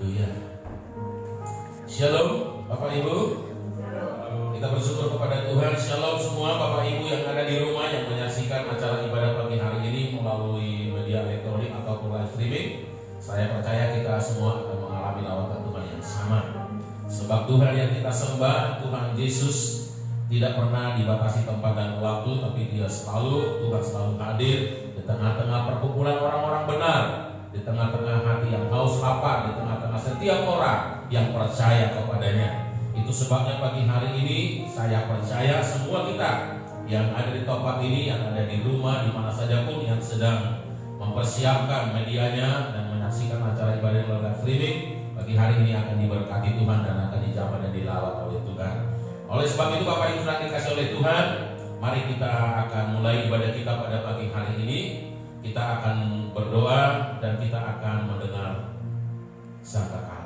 Haleluya. Shalom Bapak Ibu. Kita bersyukur kepada Tuhan. Shalom semua Bapak Ibu yang ada di rumah yang menyaksikan acara ibadah pagi hari ini melalui media elektronik ataupun live streaming. Saya percaya kita semua akan mengalami lawatan Tuhan yang sama. Sebab Tuhan yang kita sembah, Tuhan Yesus, tidak pernah dibatasi tempat dan waktu, tapi Dia Tuhan selalu hadir di tengah-tengah perkumpulan orang-orang benar, di tengah-tengah hati yang haus lapar, di tengah-tengah setiap orang yang percaya kepadanya. Itu sebabnya pagi hari ini saya percaya semua kita yang ada di tempat ini, yang ada di rumah, di mana saja pun yang sedang mempersiapkan medianya dan menyaksikan acara ibadah melalui streaming, pagi hari ini akan diberkati Tuhan dan akan dijamah dan dilawat oleh Tuhan. Oleh sebab itu Bapak Ibu sudah dikasih oleh Tuhan, mari kita akan mulai ibadah kita pada pagi hari ini. Kita akan berdoa dan kita akan mendengar sangkakala.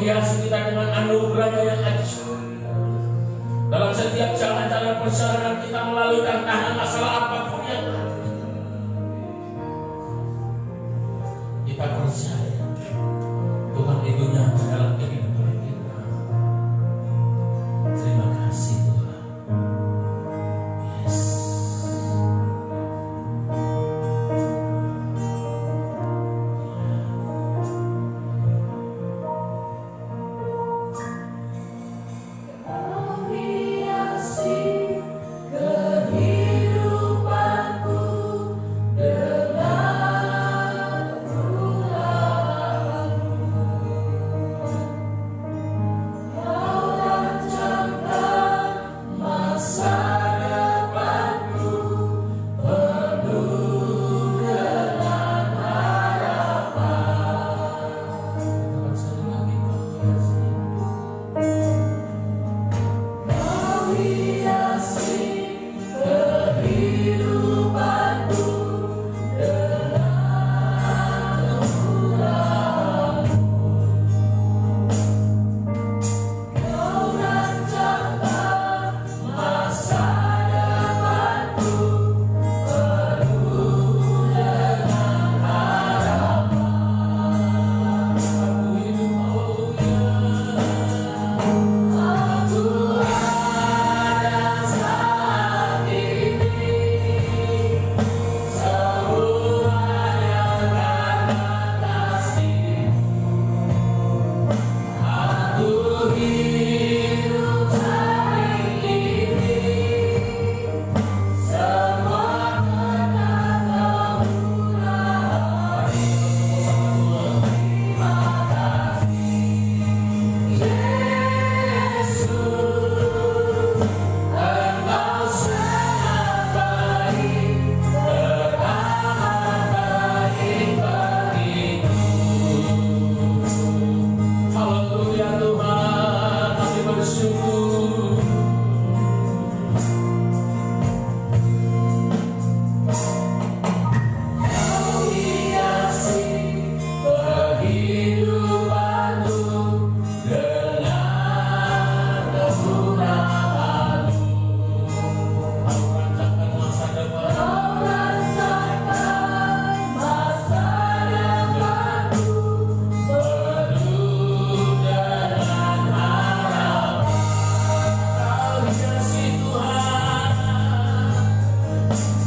menghiasi kita dengan anugerah yang ajaib. Dalam setiap jalan-jalan perjalanan kita melalui tantangan masalah apapun yang ada, kita percaya Hallelujah.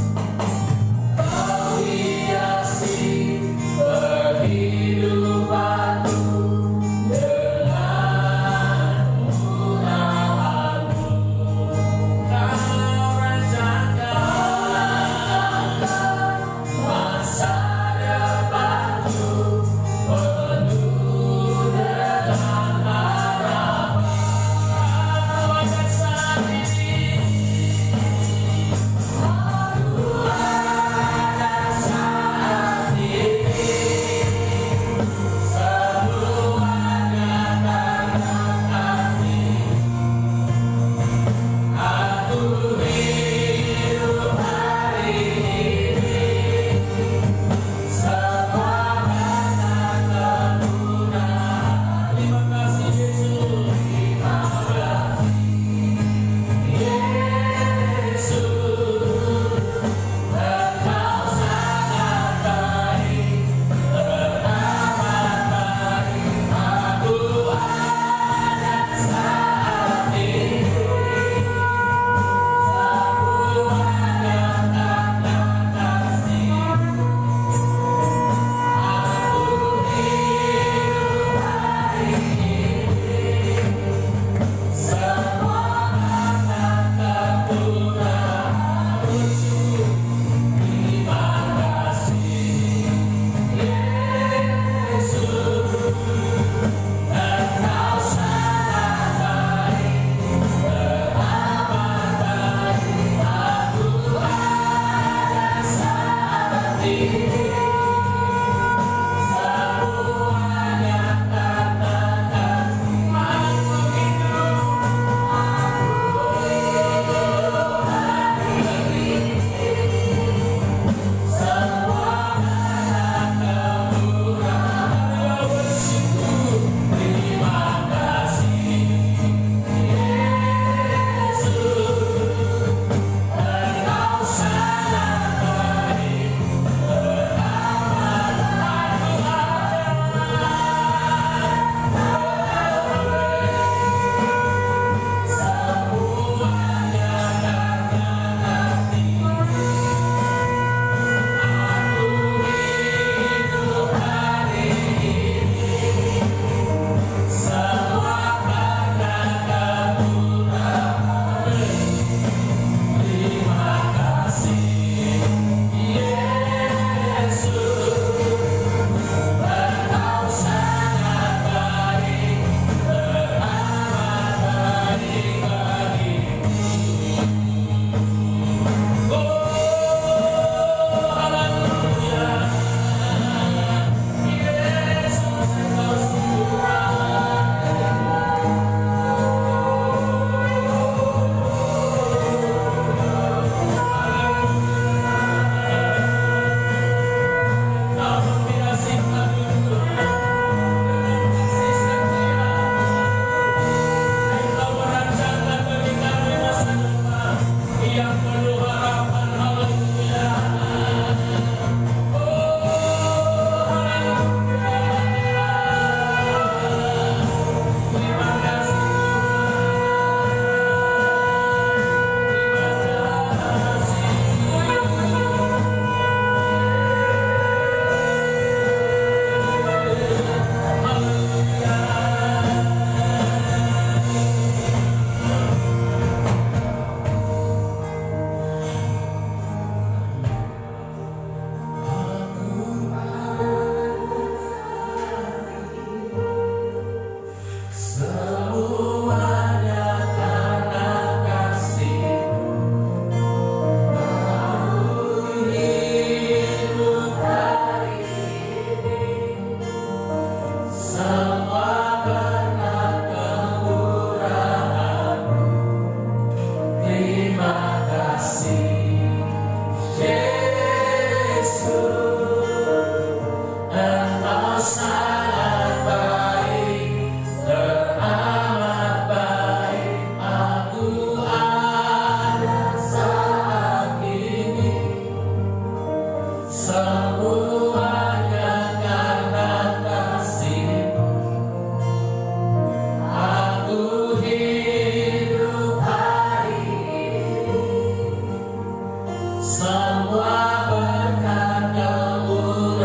semua berkat kemurahan-Mu.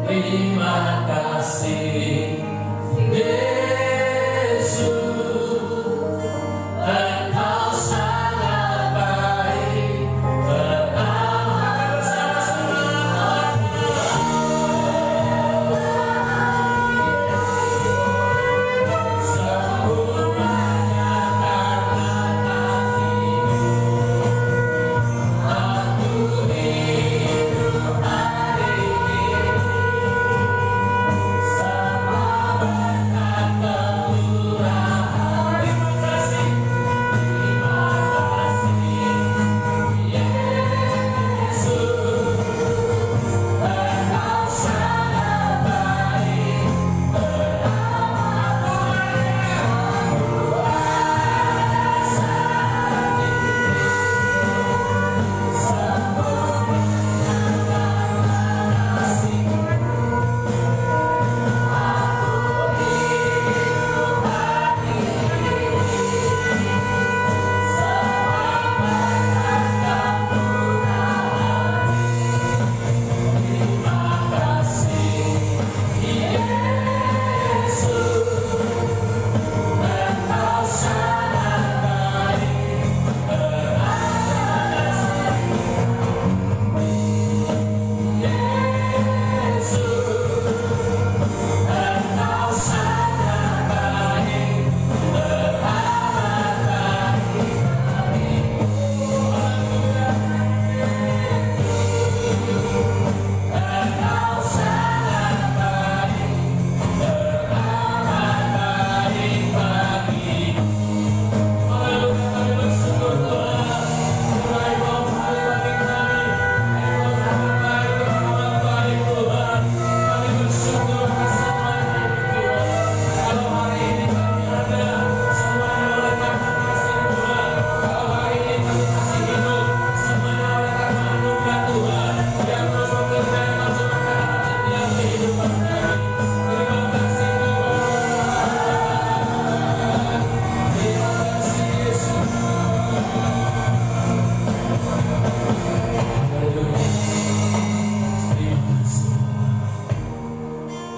Terima kasih Yesus, Engkau sangat baik, beramal bersama-sama. Semuanya karena kasih-Mu, aku hidup hari ini. Semua berkat kemurahan. Terima kasih Yesus, Engkau sangat baik,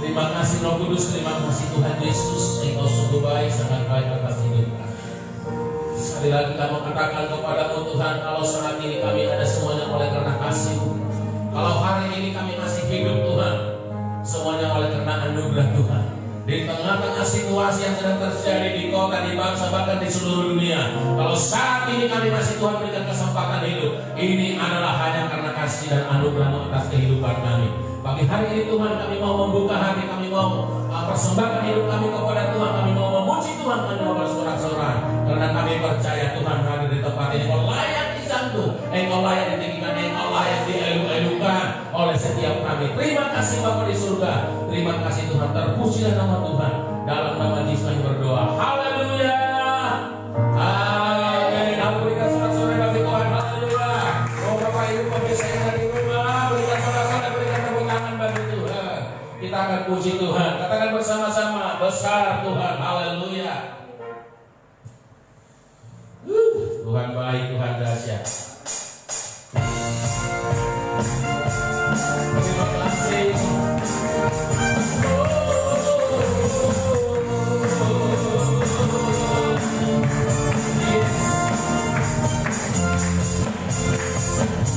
terima kasih Roh Kudus, terima kasih Tuhan Yesus, Engkau sungguh baik, sangat baik atas hidup kami. Sekali lagi kami mengatakan kepada-Mu Tuhan, kalau saat ini kami ada semuanya oleh karena kasih-Mu. Kalau hari ini kami masih hidup Tuhan, semuanya oleh karena anugerah Tuhan. Di tengah-tengah situasi yang sedang terjadi di kota, di bangsa, bahkan di seluruh dunia, kalau saat ini kami masih Tuhan berikan kesempatan hidup, ini adalah hanya karena kasih dan anugerah-Mu atas kehidupan kami. Pagi hari ini Tuhan, kami mau membuka hati, kami mau persembahkan hidup kami kepada Tuhan, kami mau memuji Tuhan, kami mau bersorak-sorai, karena kami percaya Tuhan hadir di tempat ini. Engkau layak disanjung, Engkau layak ditinggikan, Engkau layak dielu-elukan oleh setiap kami. Terima kasih Bapa di surga, terima kasih Tuhan, terpujilah nama Tuhan. Dalam nama Yesus kami berdoa, haleluya, amin. Aku berikan sorak-sorai bagi Tuhan, haleluya. Oh Bapak Ibu pemirsa yang ada di rumah, berikan sorak-sorai, berikan tepuk tangan bagi Tuhan. Kita akan puji Tuhan, katakan bersama-sama, besar Tuhan, haleluya. Tuhan baik, Tuhan dahsyat. Terima kasih.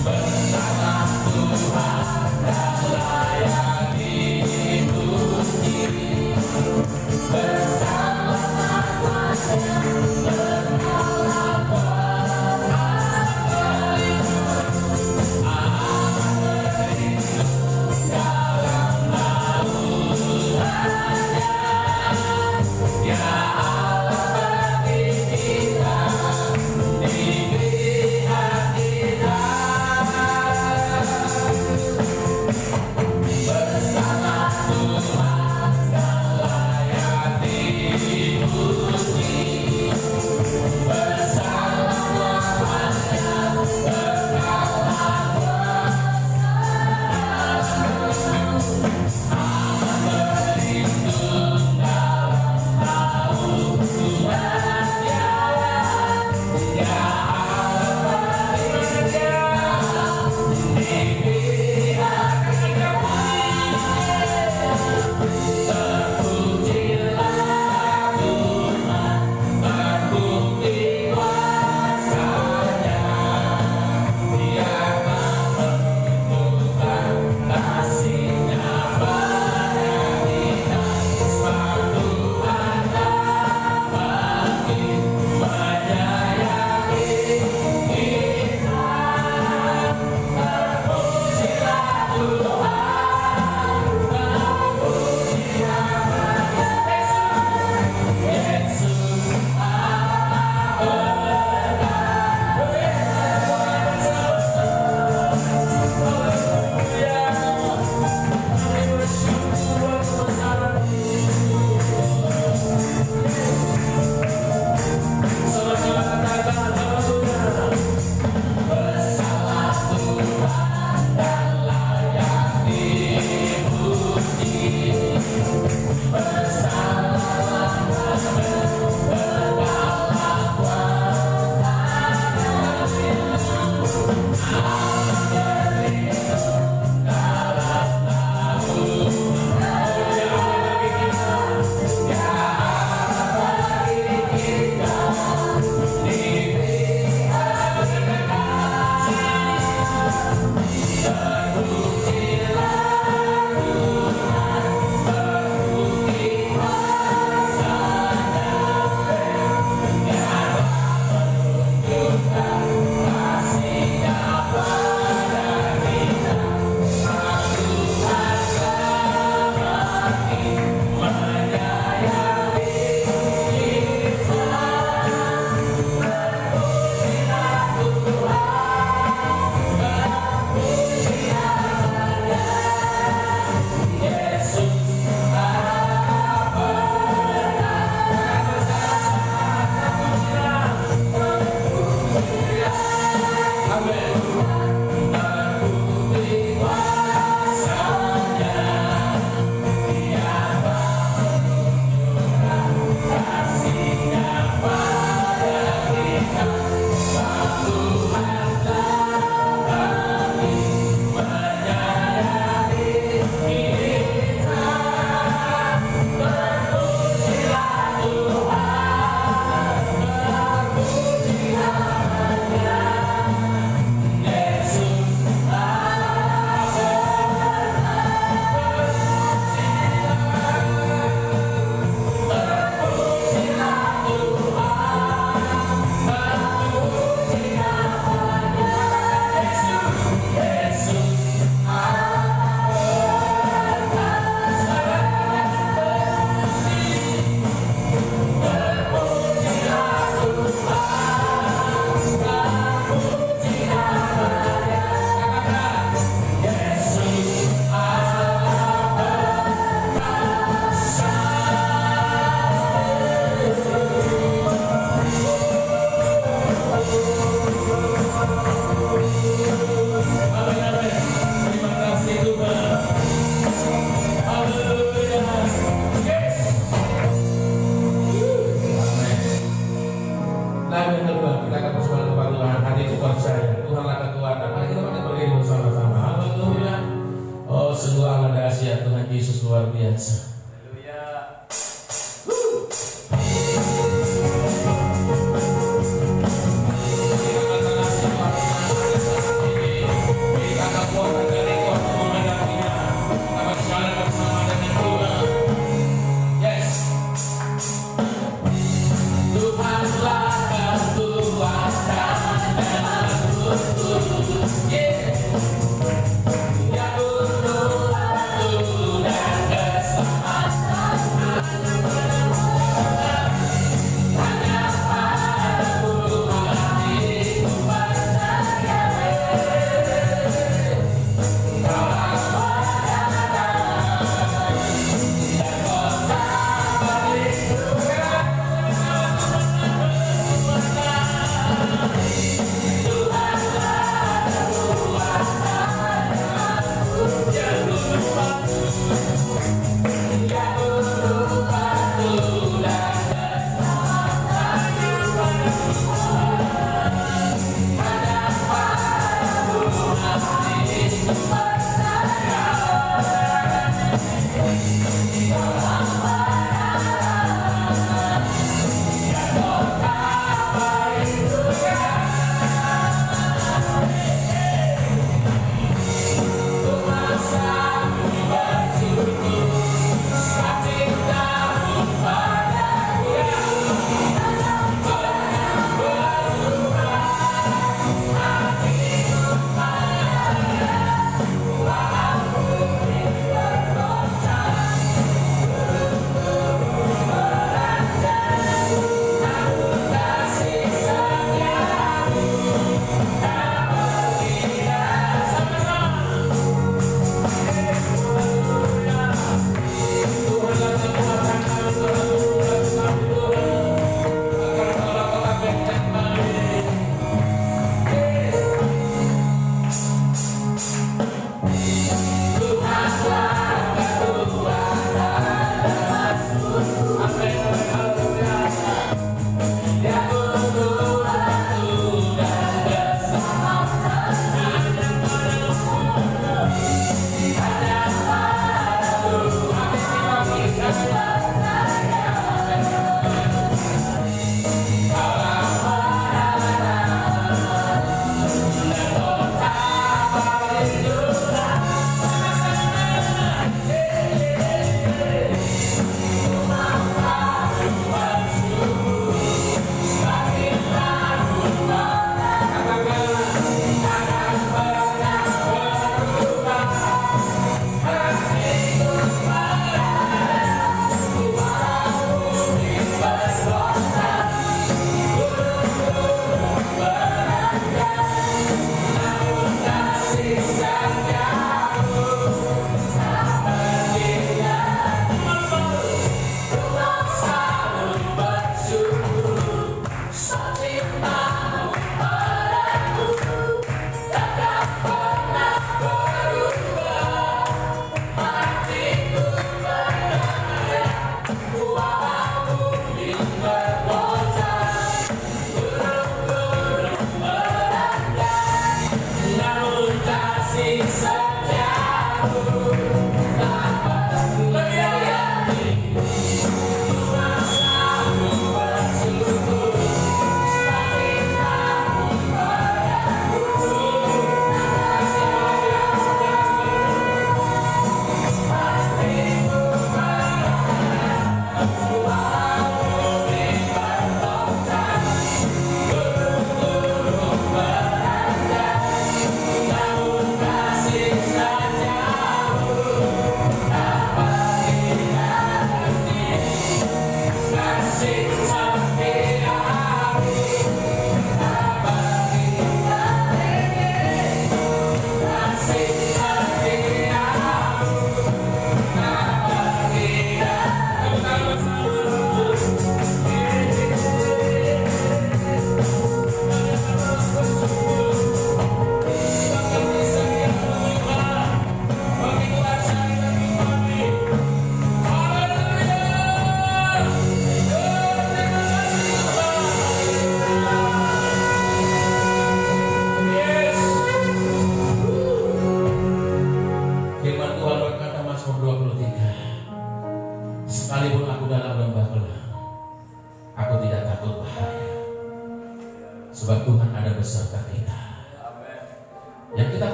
Bersama Tuhan dan layak dipuji. Bersama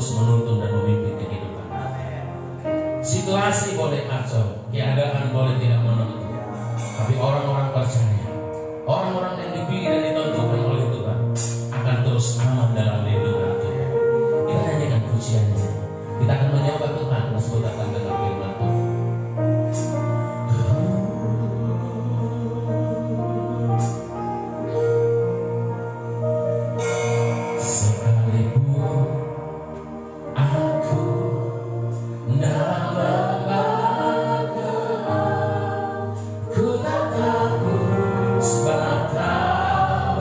terus menuntun dan memimpin kehidupan. Situasi boleh kacau, keadaan boleh tidak menentu, tapi orang-orang percaya, orang-orang yang dipilih dan ditentukan oleh Tuhan akan terus aman dalam lindungan Tuhan. Kita nyanyikan pujiannya. Kita akan menyembah Tuhan tersebut akan dengan firman Tuhan. Ku tak takut sebab Kau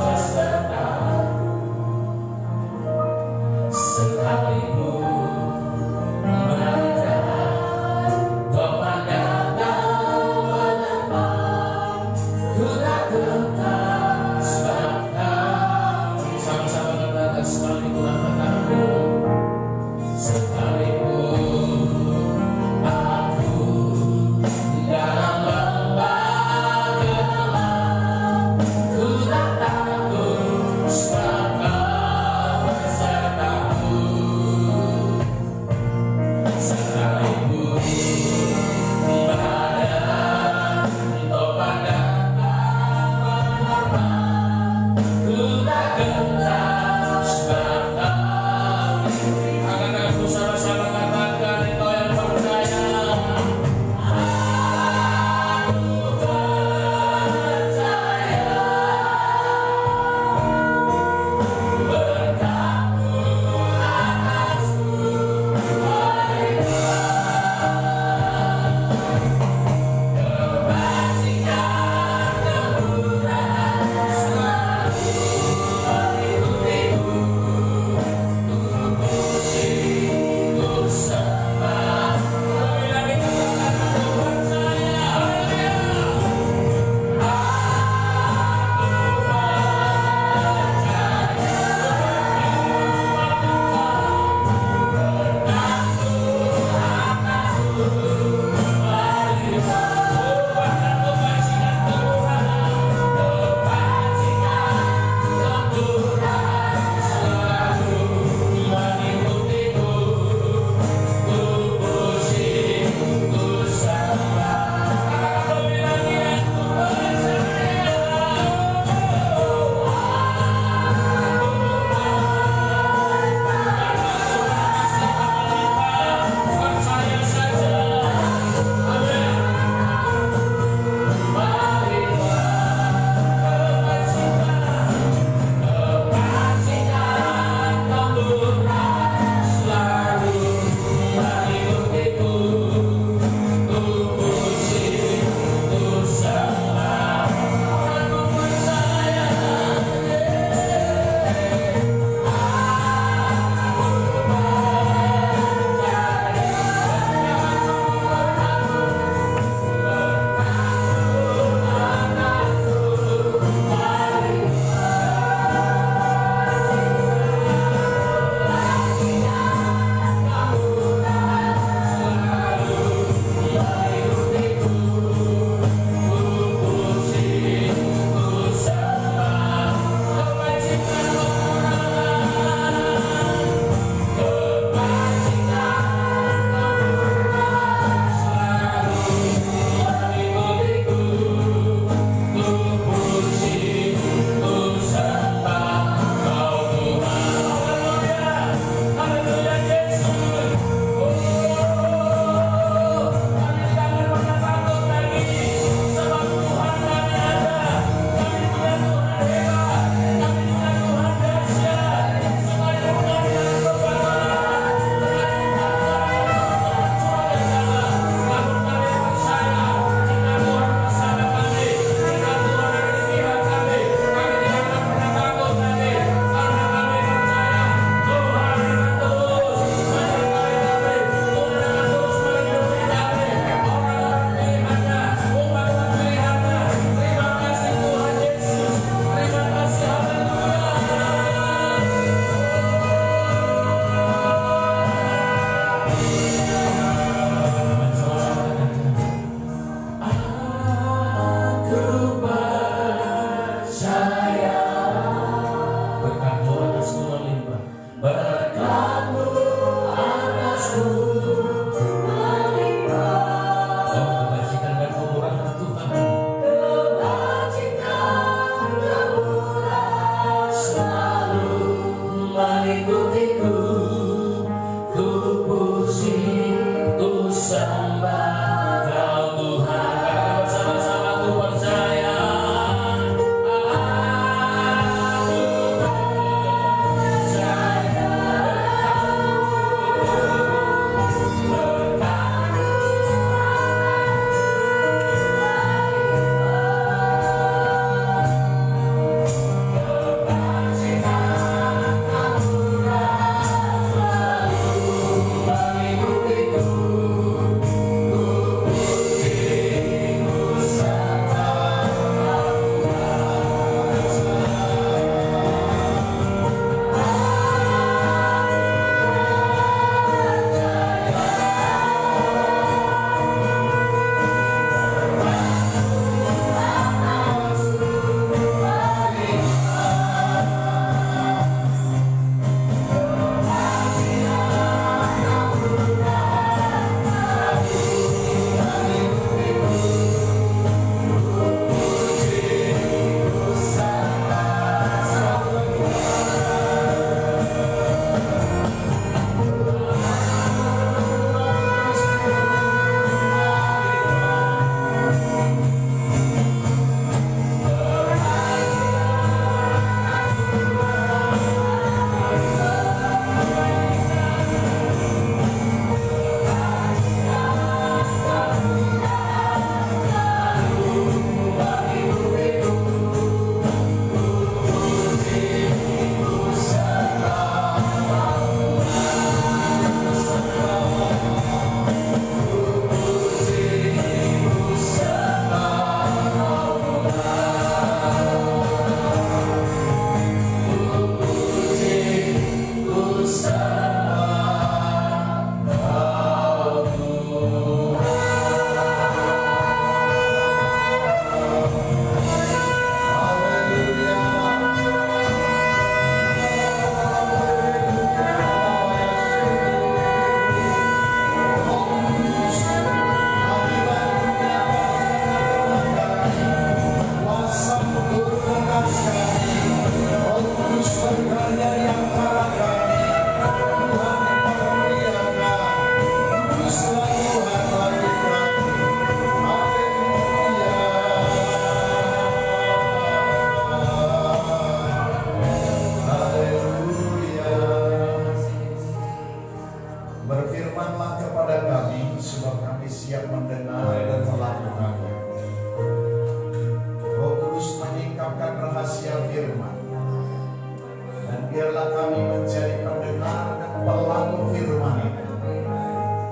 biarlah kami menjadi pendengar dan pelaku firman itu.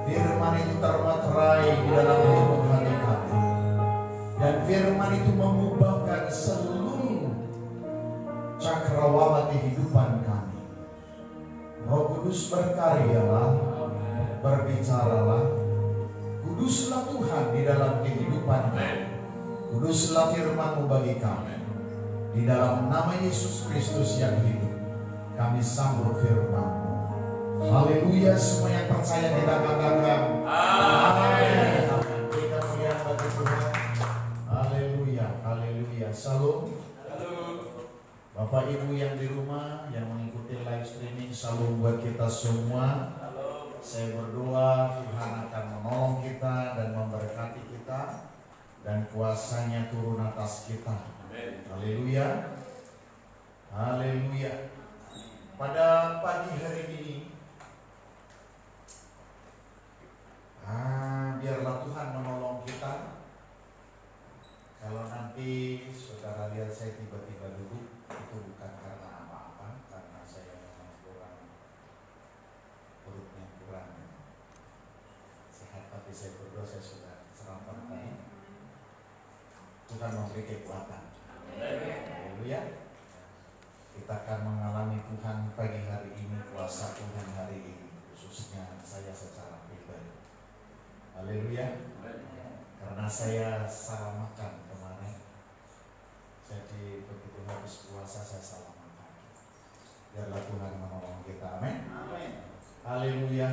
Firman itu termaterai di dalam lubuk hati kami, dan firman itu mengubahkan seluruh cakrawala kehidupan kami. Roh Kudus berkaryalah, berbicaralah. Kuduslah Tuhan di dalam kehidupan kami. Kuduslah firman-Mu bagi kami. Di dalam nama Yesus Kristus yang hidup, kami sambut firman-Mu. Haleluya, semua yang percaya kita katakan amin. Kita melihat bagi Tuhan. Haleluya, haleluya. Salam. Bapak Ibu yang di rumah yang mengikuti live streaming, salam buat kita semua. Saya berdoa Tuhan akan menolong kita dan memberkati kita, dan kuasanya turun atas kita. Haleluya, haleluya. Pada pagi hari ini, biarlah Tuhan menolong kita. Kalau nanti saudara lihat saya tiba-tiba duduk, itu bukan karena apa-apa, karena saya memang perutnya kurang sehat, tapi saya berdoa saya sudah sarapan tadi. Tuhan memberi kekuatan. Haleluya. Kita akan mengalami Tuhan pagi hari ini, kuasa Tuhan hari ini, khususnya saya secara pribadi. Haleluya. Karena saya salah makan kemarin, jadi begitu habis puasa saya salah makan. Biarlah Tuhan menolong kita. Amin. Haleluya.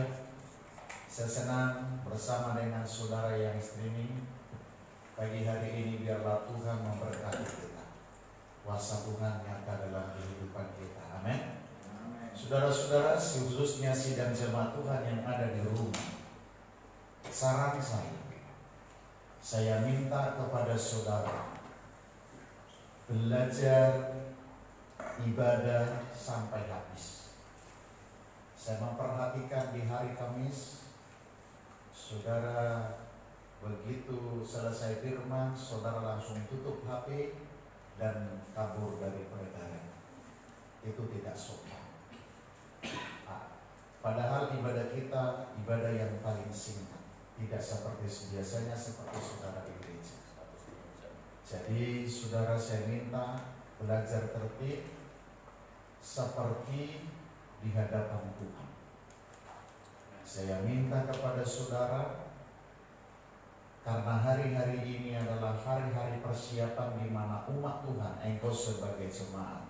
Saya senang bersama dengan saudara yang streaming pagi hari ini. Biarlah Tuhan memberkati kita. Kuasa Tuhan nyata dalam kehidupan kita. Amin. Saudara-saudara, khususnya sidang jemaat Tuhan yang ada di rumah, saran saya minta kepada saudara belajar ibadah sampai habis. Saya memperhatikan di hari Kamis, saudara begitu selesai firman, saudara langsung tutup HP dan kabur dari peredaran. Itu tidak sopan. Padahal ibadah kita ibadah yang paling singkat, tidak seperti biasanya seperti saudara di gereja. Jadi saudara, saya minta belajar tertib seperti di hadapan Tuhan. Saya minta kepada saudara, karena hari-hari ini adalah hari-hari persiapan di mana umat Tuhan, engkau sebagai jemaat,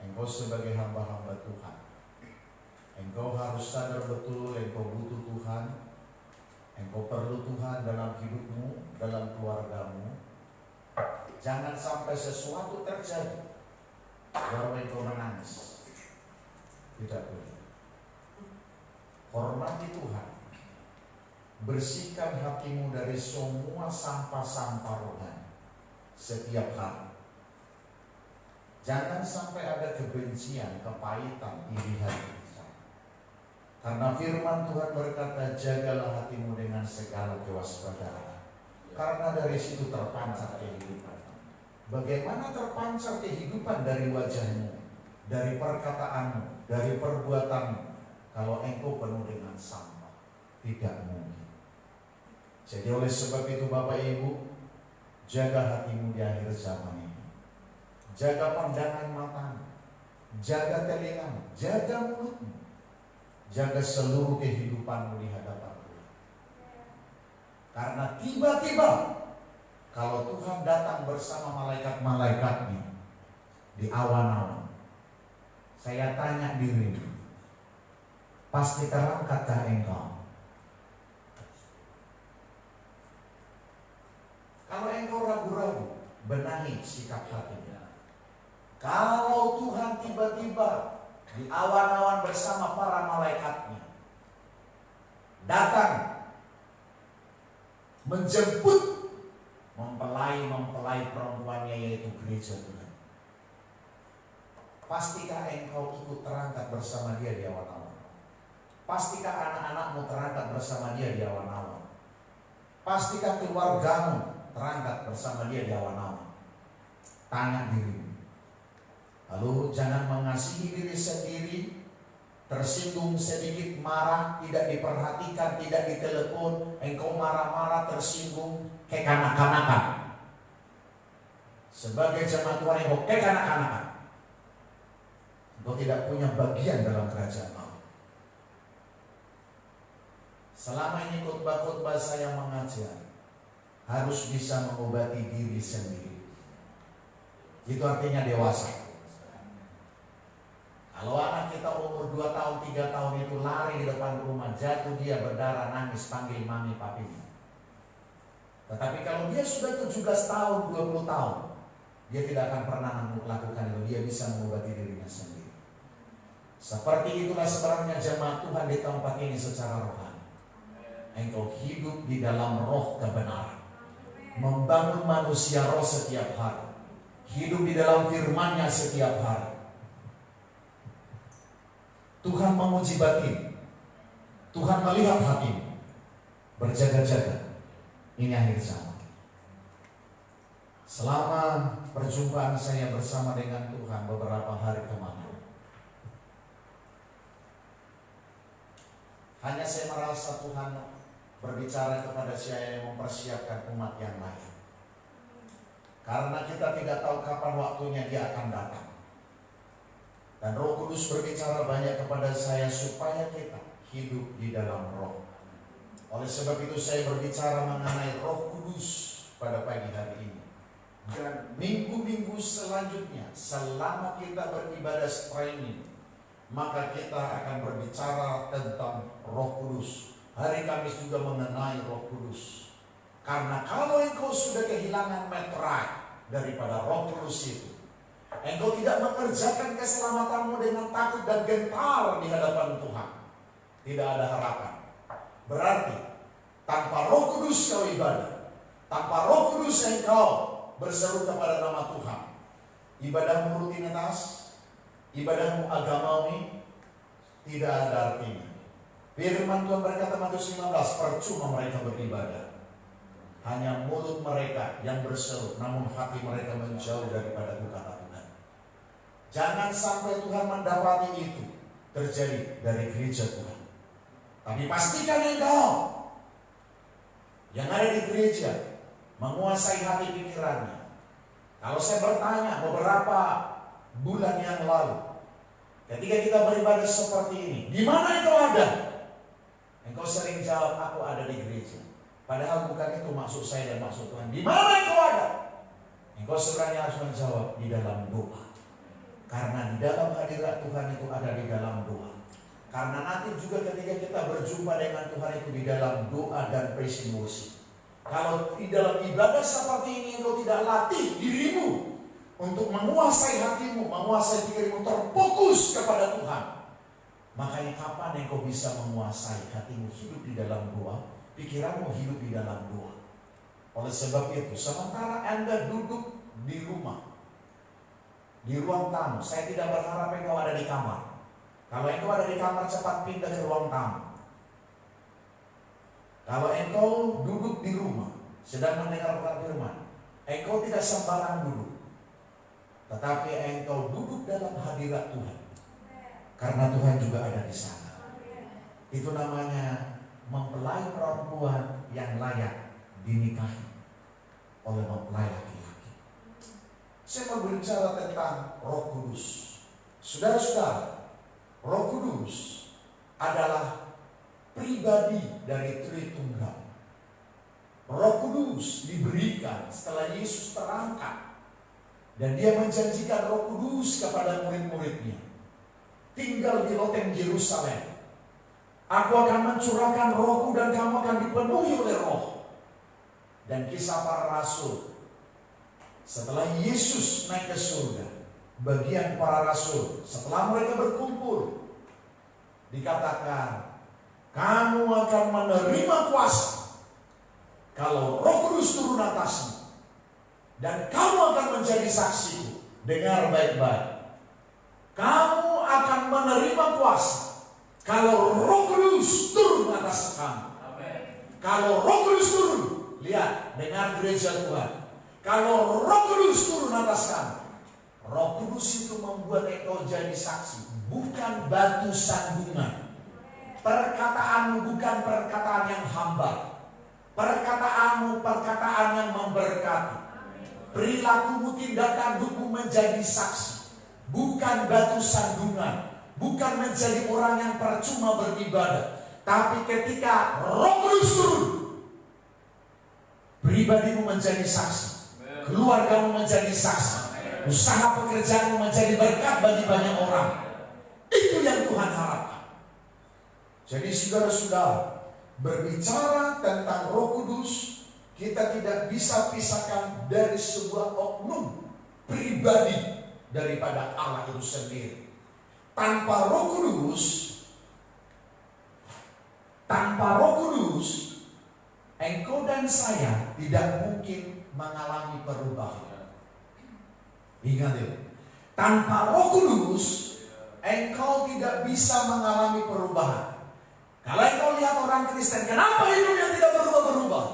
engkau sebagai hamba-hamba Tuhan, engkau harus sadar betul engkau butuh Tuhan, engkau perlu Tuhan dalam hidupmu, dalam keluargamu. Jangan sampai sesuatu terjadi baru engkau menangis. Tidak boleh. Hormati Tuhan. Bersihkan hatimu dari semua sampah-sampah rohani setiap hari. Jangan sampai ada kebencian, kepahitan, iri hati. Karena firman Tuhan berkata, jagalah hatimu dengan segala kewaspadaan, karena dari situ terpancar kehidupan. Bagaimana terpancar kehidupan? Dari wajahmu, dari perkataanmu, dari perbuatanmu. Kalau engkau penuh dengan sampah, tidak mungkin. Jadi oleh sebab itu Bapak Ibu, jaga hatimu di akhir zaman ini. Jaga pandangan matamu, jaga telingamu, jaga mulutmu, jaga seluruh kehidupanmu di hadapan Tuhan. Karena tiba-tiba kalau Tuhan datang bersama malaikat-malaikatnya di awan-awan, saya tanya dirimu, pasti terangkatkah engkau? Kalau engkau ragu-ragu, benahi sikap hatinya. Kalau Tuhan tiba-tiba di awan-awan bersama para malaikatnya datang menjemput mempelai perempuannya, yaitu gereja Tuhan, pastikah engkau ikut terangkat bersama dia di awan-awan? Pastikah anak-anakmu terangkat bersama dia di awan-awan? Pastikah keluargamu terangkat bersama dia di awan-awan? Tanya dirimu. Lalu jangan mengasihi diri sendiri, tersinggung sedikit, marah, tidak diperhatikan, tidak ditelepon, engkau marah-marah, tersinggung, kayak kanak-kanakan. Sebagai jemaat Tuhan engkau kayak kanak-kanakan. Engkau tidak punya bagian dalam kerajaan Allah. Selama ini khotbah-khotbah saya mengajar, harus bisa mengobati diri sendiri. Itu artinya dewasa. Kalau anak kita umur 2 tahun, 3 tahun itu lari di depan rumah, jatuh dia berdarah, nangis, panggil mami papinya. Tetapi kalau dia sudah 17 tahun, 20 tahun, dia tidak akan pernah melakukan itu. Dia bisa mengobati dirinya sendiri. Seperti itulah sebenarnya jemaat Tuhan di tempat ini secara rohani. Engkau hidup di dalam roh kebenaran, membangun manusia roh setiap hari, hidup di dalam firman-Nya setiap hari. Tuhan menguji batin, Tuhan melihat hati. Berjaga-jaga, ini akhir zaman. Selama perjumpaan saya bersama dengan Tuhan beberapa hari kemarin, hanya saya merasa Tuhan berbicara kepada saya yang mempersiapkan umat yang lain. Karena kita tidak tahu kapan waktunya Dia akan datang. Dan Roh Kudus berbicara banyak kepada saya supaya kita hidup di dalam roh. Oleh sebab itu saya berbicara mengenai Roh Kudus pada pagi hari ini. Dan minggu-minggu selanjutnya, selama kita beribadah training, maka kita akan berbicara tentang Roh Kudus. Hari Kamis juga mengenai Roh Kudus. Karena kalau engkau sudah kehilangan meterai daripada Roh Kudus itu, engkau tidak mengerjakan keselamatanmu dengan takut dan gentar di hadapan Tuhan, tidak ada harapan. Berarti tanpa Roh Kudus kau ibadah, tanpa Roh Kudus engkau berseru kepada nama Tuhan, ibadahmu rutinitas, ibadahmu agamawi, tidak ada artinya. Firman Tuhan berkata Matius 15, percuma mereka beribadah, hanya mulut mereka yang berseru, namun hati mereka menjauh daripada kata Tuhan. Jangan sampai Tuhan mendapati itu terjadi dari gereja Tuhan. Tapi pastikan engkau yang ada di gereja menguasai hati pikirannya. Kalau saya bertanya beberapa bulan yang lalu, ketika kita beribadah seperti ini, di mana engkau ada? Engkau sering jawab, aku ada di gereja. Padahal bukan itu maksud saya dan maksud Tuhan. Di mana engkau ada? Engkau sebenarnya harus menjawab di dalam doa. Karena di dalam hadirat Tuhan itu ada di dalam doa. Karena nanti juga ketika kita berjumpa dengan Tuhan itu di dalam doa dan praise and worship. Kalau di dalam ibadah seperti ini engkau tidak latih dirimu untuk menguasai hatimu, menguasai pikiranmu, terfokus kepada Tuhan, makanya kapan engkau bisa menguasai hatimu hidup di dalam doa, pikiranmu hidup di dalam doa. Oleh sebab itu, sementara Anda duduk di rumah, di ruang tamu, saya tidak berharap engkau ada di kamar. Kalau engkau ada di kamar, cepat pindah ke ruang tamu. Kalau engkau duduk di rumah, sedang mendengarkan firman, engkau tidak sembarang duduk, tetapi engkau duduk dalam hadirat Tuhan. Karena Tuhan juga ada di sana. Itu namanya mempelai perempuan yang layak dinikahi oleh mempelai laki-laki. Saya mau berbicara tentang Roh Kudus. Saudara-saudara, Roh Kudus adalah pribadi dari Tritunggal. Roh Kudus diberikan setelah Yesus terangkat, dan Dia menjanjikan Roh Kudus kepada murid-muridnya. Tinggal di loteng Yerusalem. Aku akan mencurahkan Rohku dan kamu akan dipenuhi oleh Roh. Dan kisah para rasul, setelah Yesus naik ke surga, bagian para rasul setelah mereka berkumpul, dikatakan, kamu akan menerima kuasa kalau Roh Kudus turun atasmu, dan kamu akan menjadi saksi. Dengar baik-baik, kamu akan menerima kuasa kalau Roh Kudus turun atas kamu. Kalau Roh Kudus turun, lihat, dengar gereja Tuhan, kalau Roh Kudus turun atas kamu, Roh Kudus itu membuat engkau jadi saksi, bukan batu sandungan. Perkataanmu bukan perkataan yang hambar. Perkataanmu perkataan yang memberkati. Perilakumu, tindakanmu menjadi saksi, bukan batu sandungan. Bukan menjadi orang yang percuma beribadah. Tapi ketika Roh Kudus turun, pribadimu menjadi saksi, keluargamu menjadi saksi, usaha pekerjaanmu menjadi berkat bagi banyak orang. Itu yang Tuhan harapkan. Jadi saudara-saudara, berbicara tentang Roh Kudus, kita tidak bisa pisahkan dari sebuah oknum pribadi daripada Allah itu sendiri. Tanpa Roh Kudus, engkau dan saya tidak mungkin mengalami perubahan. Ingat ya, tanpa Roh Kudus, engkau tidak bisa mengalami perubahan. Kalau engkau lihat orang Kristen, kenapa hidupnya tidak berubah-berubah?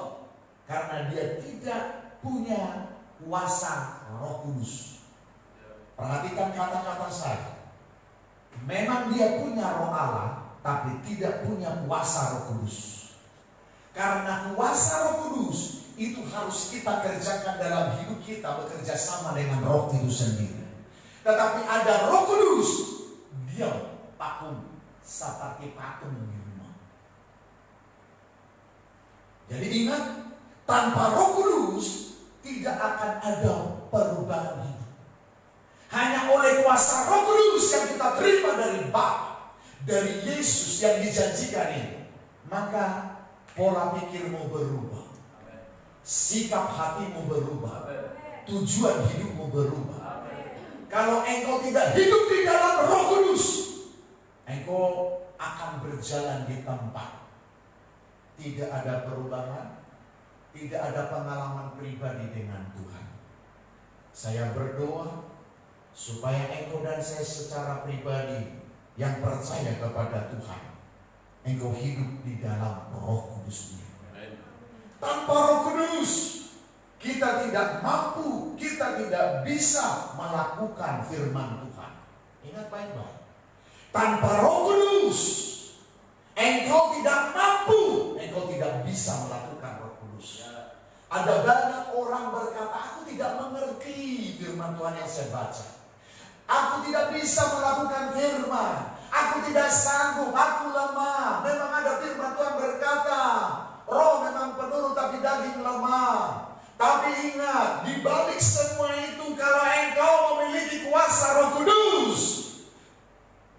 Karena dia tidak punya kuasa Roh Kudus. Perhatikan kata-kata saya. Memang dia punya Roh Allah, tapi tidak punya kuasa Roh Kudus. Karena kuasa Roh Kudus itu harus kita kerjakan dalam hidup kita, bekerja sama dengan Roh itu sendiri. Tetapi ada Roh Kudus, diam, pakum, seperti patung di rumah. Jadi ingat, tanpa Roh Kudus tidak akan ada perubahan hidup. Hanya oleh kuasa Roh Kudus yang kita terima dari Bapa, dari Yesus yang dijanjikan ini, maka pola pikirmu berubah, sikap hatimu berubah, tujuan hidupmu berubah. Kalau engkau tidak hidup di dalam Roh Kudus, engkau akan berjalan di tempat, tidak ada perubahan, tidak ada pengalaman pribadi dengan Tuhan. Saya berdoa supaya engkau dan saya secara pribadi yang percaya kepada Tuhan, engkau hidup di dalam Roh Kudus-Nya. Tanpa Roh Kudus, kita tidak mampu, kita tidak bisa melakukan firman Tuhan. Ingat baik-baik. Tanpa Roh Kudus, engkau tidak mampu, engkau tidak bisa melakukan Roh Kudus. Ada banyak orang berkata, aku tidak mengerti firman Tuhan yang saya baca. Aku tidak bisa melakukan firman. Aku tidak sanggup, aku lemah. Memang ada firman Tuhan berkata, roh memang penurut tapi daging lemah. Tapi ingat, di balik semua itu, kalau engkau memiliki kuasa Roh Kudus,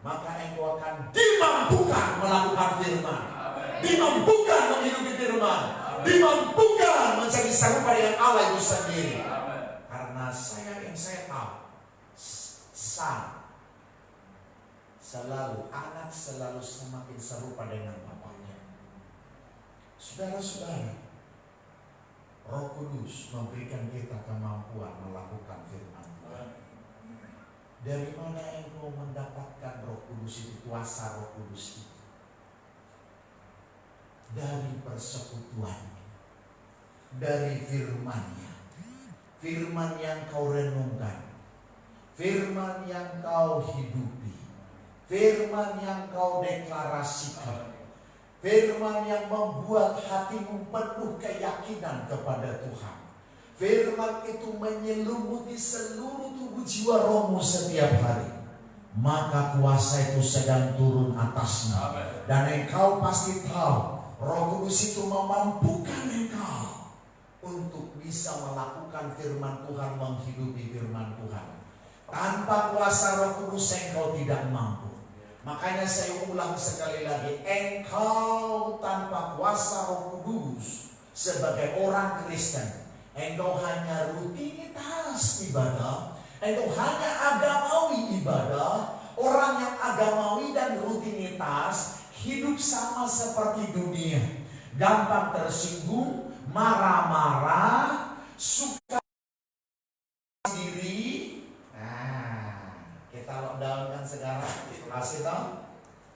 maka engkau akan dimampukan melakukan firman, dimampukan menghidupi firman, dimampukan menjadi serupa dengan Allah itu sendiri. Karena saya tahu, anak selalu semakin serupa dengan bapaknya. Saudara-saudara, Roh Kudus memberikan kita kemampuan melakukan firman Tuhan. Dari mana engkau mendapatkan Roh Kudus itu, kuasa Roh Kudus itu? Dari persekutuannya, dari firman-Nya. Firman yang kau renungkan, firman yang kau hidupi, firman yang kau deklarasikan, firman yang membuat hatimu penuh keyakinan kepada Tuhan. Firman itu menyelumuti seluruh tubuh jiwa rohmu setiap hari. Maka kuasa itu sedang turun atasmu. Dan engkau pasti tahu, Roh Kudus itu memampukan engkau untuk bisa melakukan firman Tuhan, menghidupi firman Tuhan. Tanpa kuasa Roh Kudus engkau tidak mampu. Makanya saya ulang sekali lagi, engkau tanpa kuasa Roh Kudus sebagai orang Kristen, engkau hanya rutinitas ibadah, engkau hanya agamawi ibadah. Orang yang agamawi dan rutinitas hidup sama seperti dunia, gampang tersinggung, marah-marah, suka sendiri. Kita lockdown kan sekarang, kasih tahu.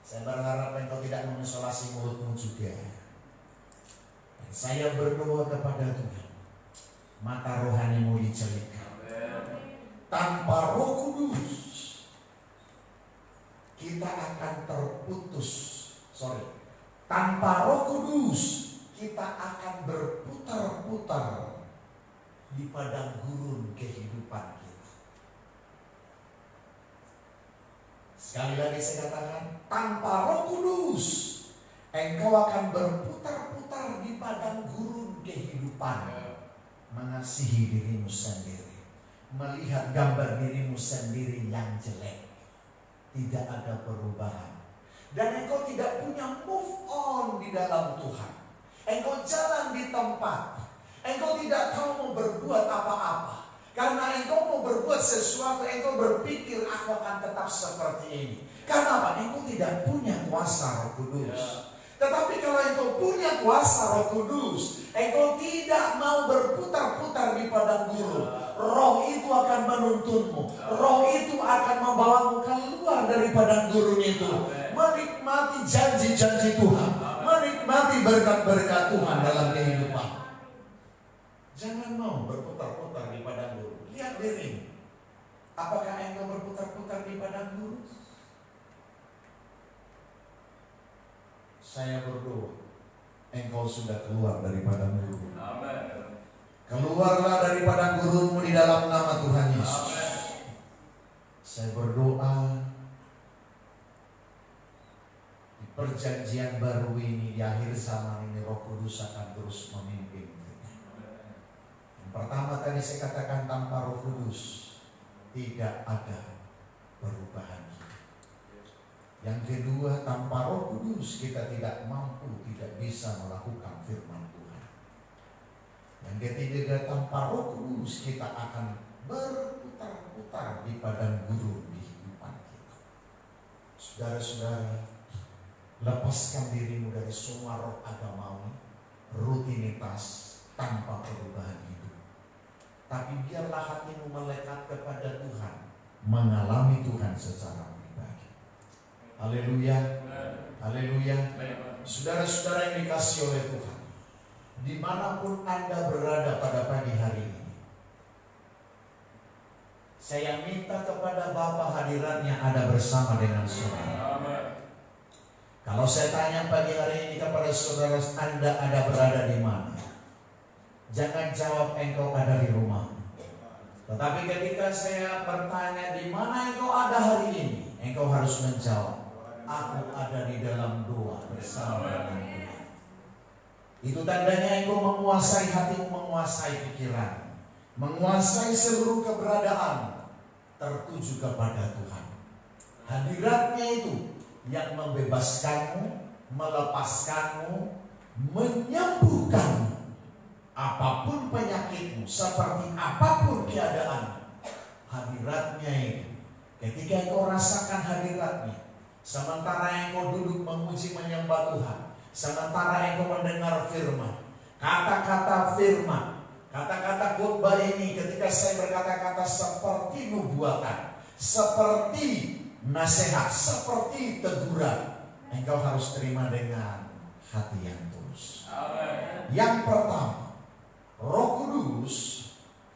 Saya berharap engkau tidak mengisolasi mulutmu juga. Dan saya berdoa kepada Tuhan, mata rohanimu dicelitkan, tanpa Roh Kudus kita akan terputus. Tanpa Roh Kudus kita akan berputar-putar di padang gurun kehidupan kita. Sekali lagi saya katakan, tanpa Roh Kudus engkau akan berputar-putar di padang gurun kehidupan, mengasihi dirimu sendiri, melihat gambar dirimu sendiri yang jelek, tidak ada perubahan, dan engkau tidak punya move on di dalam Tuhan. Engkau jalan di tempat, engkau tidak tahu mau berbuat apa-apa, karena engkau mau berbuat sesuatu, engkau berpikir aku akan tetap seperti ini. Karena apa? Engkau tidak punya kuasa Roh Kudus. Tetapi kalau engkau punya kuasa Roh Kudus, engkau tidak mau berputar-putar di padang gurun. Roh itu akan menuntunmu. Roh itu akan membawamu keluar dari padang gurun itu, menikmati janji-janji Tuhan, menikmati berkat-berkat Tuhan dalam kehidupan. Jangan mau berputar-putar di padang gurun. Lihat dirimu. Apakah engkau berputar-putar di padang gurun? Saya berdoa, engkau sudah keluar dari padang gurun. Keluarlah dari padang gurunmu di dalam nama Tuhan Yesus. Saya berdoa, di perjanjian baru ini, di akhir zaman ini, Roh Kudus akan terus memimpin kita. Yang pertama tadi saya katakan, tanpa Roh Kudus tidak ada perubahan. Yang kedua, tanpa Roh Kudus kita tidak mampu, tidak bisa melakukan firman Tuhan. Yang ketiga, tanpa Roh Kudus kita akan berputar-putar di padang gurun kehidupan kita. Saudara-saudara, lepaskan dirimu dari semua roh agamawi, rutinitas tanpa perubahan hidup. Tapi biarlah hatimu melekat kepada Tuhan, mengalami Tuhan secara pribadi. Haleluya, haleluya. Saudara-saudara yang dikasihi oleh Tuhan, dimanapun Anda berada pada pagi hari ini, saya minta kepada Bapa hadiratnya ada bersama dengan saudara. Kalau saya tanya pagi hari ini kepada saudara, Anda ada berada di mana? Jangan jawab engkau ada di rumah. Tetapi ketika saya bertanya di mana engkau ada hari ini, engkau harus menjawab, aku ada di dalam doa bersama dengan Tuhan. Itu tandanya engkau menguasai hatimu, menguasai pikiran, menguasai seluruh keberadaan tertuju kepada Tuhan. Hadiratnya itu yang membebaskanmu, melepaskanmu, menyembuhkanmu. Apapun penyakitmu, seperti apapun keadaanmu, hadiratnya itu. Ketika engkau rasakan hadiratnya, sementara engkau duduk memuji menyembah Tuhan, sementara engkau mendengar firman, kata-kata firman, kata-kata khotbah ini, ketika saya berkata-kata seperti nubuatan, seperti nasihat, seperti teguran, engkau harus terima dengan hati yang tulus. Yang pertama, Roh Kudus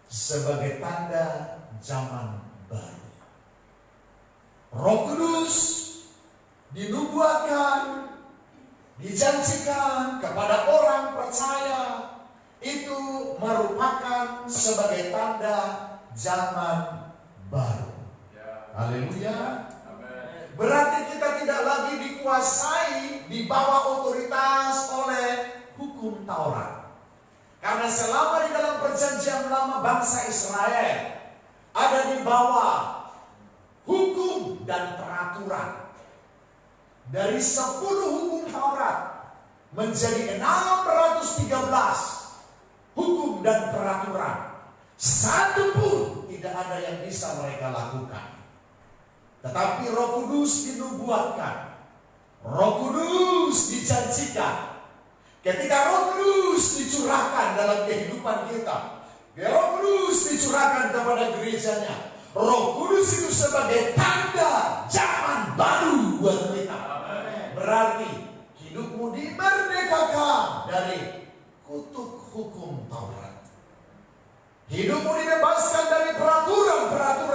sebagai tanda zaman baru. Roh Kudus dinubuatkan, dijanjikan kepada orang percaya, itu merupakan sebagai tanda zaman baru. Haleluya. Berarti kita tidak lagi dikuasai di bawah otoritas oleh hukum Taurat. Karena selama di dalam perjanjian lama bangsa Israel ada di bawah hukum dan peraturan. Dari 10 hukum Taurat menjadi 613 hukum dan peraturan. Satu pun tidak ada yang bisa mereka lakukan. Tetapi Roh Kudus dinubuatkan, Roh Kudus dijanjikan. Ketika Roh Kudus dicurahkan dalam kehidupan kita, Roh Kudus dicurahkan kepada gerejanya, Roh Kudus itu sebagai tanda zaman baru buat kita. Berarti hidupmu dimerdekakan dari kutuk hukum Taurat. Hidupmu dibebaskan dari peraturan-peraturan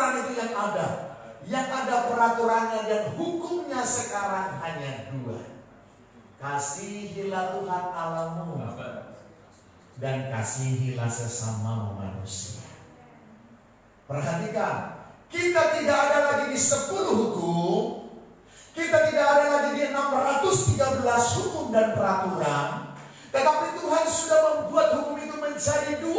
aturannya dan hukumnya sekarang hanya dua. Kasihilah Tuhan Allahmu dan kasihilah sesama manusia. Perhatikan, kita tidak ada lagi di 10 hukum, kita tidak ada lagi di 613 hukum dan peraturan, tetapi Tuhan sudah membuat hukum itu menjadi 2.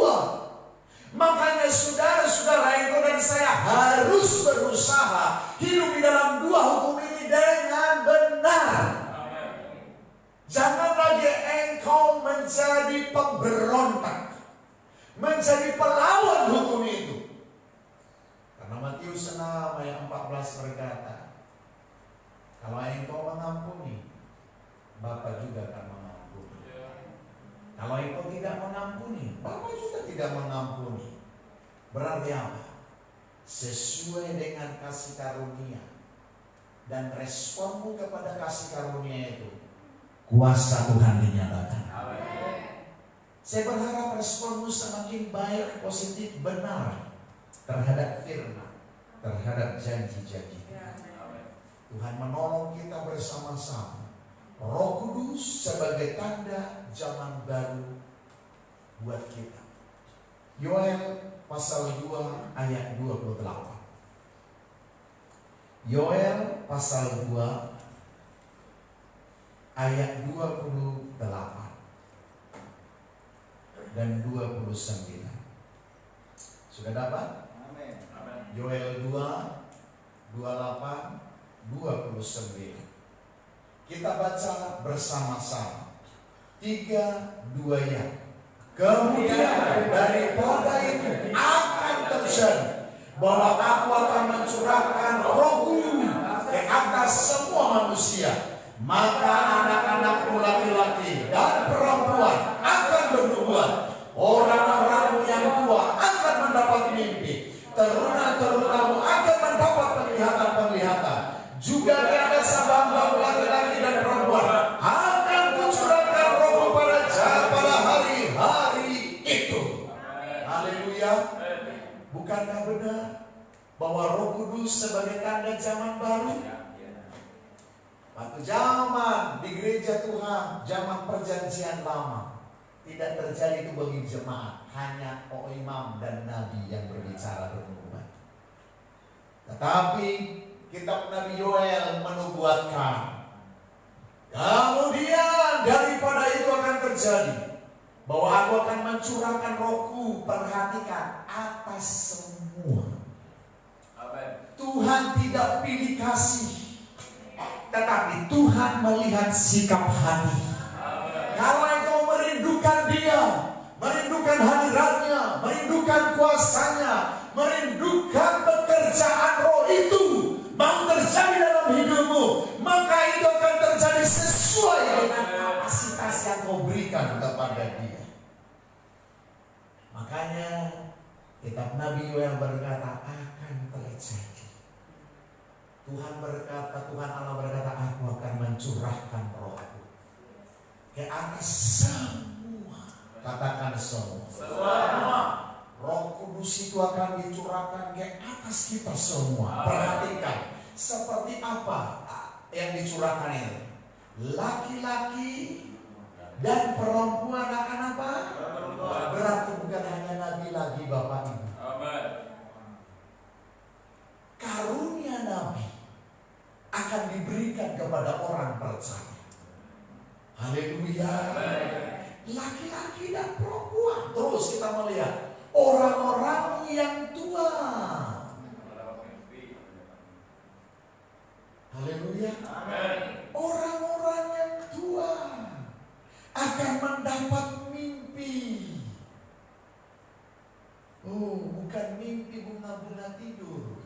Makanya saudara-saudara, engkau dan saya harus berusaha hidup di dalam 2 hukum ini dengan benar. Jangan lagi engkau menjadi pemberontak, menjadi pelawan hukum itu. Karena Matius 6 ayat 14 berkata, kalau engkau mengampuni, Bapa juga akan mengampuni. Kalau engkau tidak mengampuni, Bapa juga tidak mengampuni. Berarti apa? Sesuai dengan kasih karunia dan responmu kepada kasih karunia itu, kuasa Tuhan dinyatakan. Saya berharap responmu semakin baik, positif, benar terhadap firman, terhadap janji-janji. Tuhan menolong kita bersama-sama. Roh Kudus sebagai tanda zaman baru buat kita. Yoel pasal 2 ayat 28. Yoel pasal 2 ayat 28 dan 29. Sudah dapat? Amin. Yoel 2, 28, 29. Kita baca bersama-sama. 3, 2 ya. Kemudian daripada itu akan terjadi bahwa aku akan mencurahkan rohku ke atas semua manusia. Maka anak-anakmu laki-laki dan perempuan akan bernubuat. Orang-orangmu yang tua akan mendapat mimpi. Teruna-terunamu akan mendapat penglihatan-penglihatan. Juga di atas hamba-hambamu laki-laki dan perempuan akan kucurahkan rohku pada hari-hari itu. Haleluya. Bukankah benar bahwa Roh Kudus sebagai tanda zaman baru? Waktu zaman di gereja Tuhan, zaman perjanjian lama, tidak terjadi itu bagi jemaat, hanya imam dan nabi yang berbicara bernubuat. Tetapi kitab Nabi Yoel menubuatkan, kemudian daripada itu akan terjadi bahwa aku akan mencurahkan rohku, perhatikan, atas semua. Tuhan tidak pilih kasih, tetapi Tuhan melihat sikap hati. Kalau engkau merindukan Dia, merindukan hadiratnya, merindukan kuasanya, merindukan pekerjaan roh itu mau terjadi dalam hidupmu, maka itu akan terjadi sesuai dengan kapasitas yang kau berikan kepada Dia. Makanya kitab Nabi Yoel berkata akan terjadi. Tuhan berkata, Tuhan Allah berkata, aku akan mencurahkan rohku ke atas semua. Katakan semua. Roh Kudus itu akan dicurahkan ke atas kita semua. Perhatikan, seperti apa yang dicurahkan itu? Laki-laki dan perempuan akan apa? Berarti bukan hanya nabi lagi, Bapak Ibu. Karunia nabi akan diberikan kepada orang percaya. Haleluya. Laki-laki dan perempuan. Terus kita melihat orang-orang yang tua. Haleluya. Orang-orang yang tua akan mendapat mimpi. Bukan mimpi bunga-bunga tidur.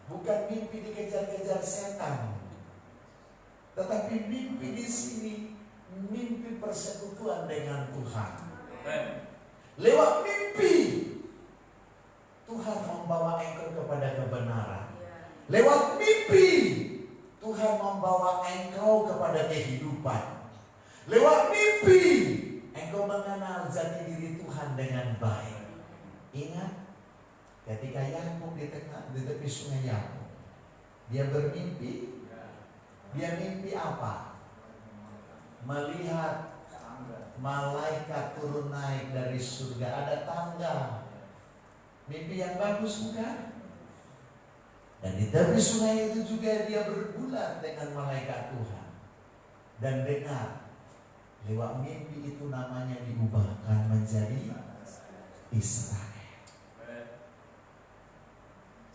Bukan mimpi dikejar-kejar setan, tetapi mimpi di sini mimpi persekutuan dengan Tuhan. Lewat mimpi Tuhan membawa engkau kepada kebenaran. Lewat mimpi Tuhan membawa engkau kepada kehidupan. Lewat mimpi engkau mengenal jati diri Tuhan dengan baik. Ingat, Ketika Yakub di tepi sungai Yakub, dia bermimpi. Dia mimpi apa? Melihat malaikat turun naik dari surga, ada tangga. Mimpi yang bagus bukan? Dan di tepi sungai itu juga dia berbulan dengan malaikat Tuhan. Dan dengar, lewat mimpi itu namanya diubahkan menjadi Israel.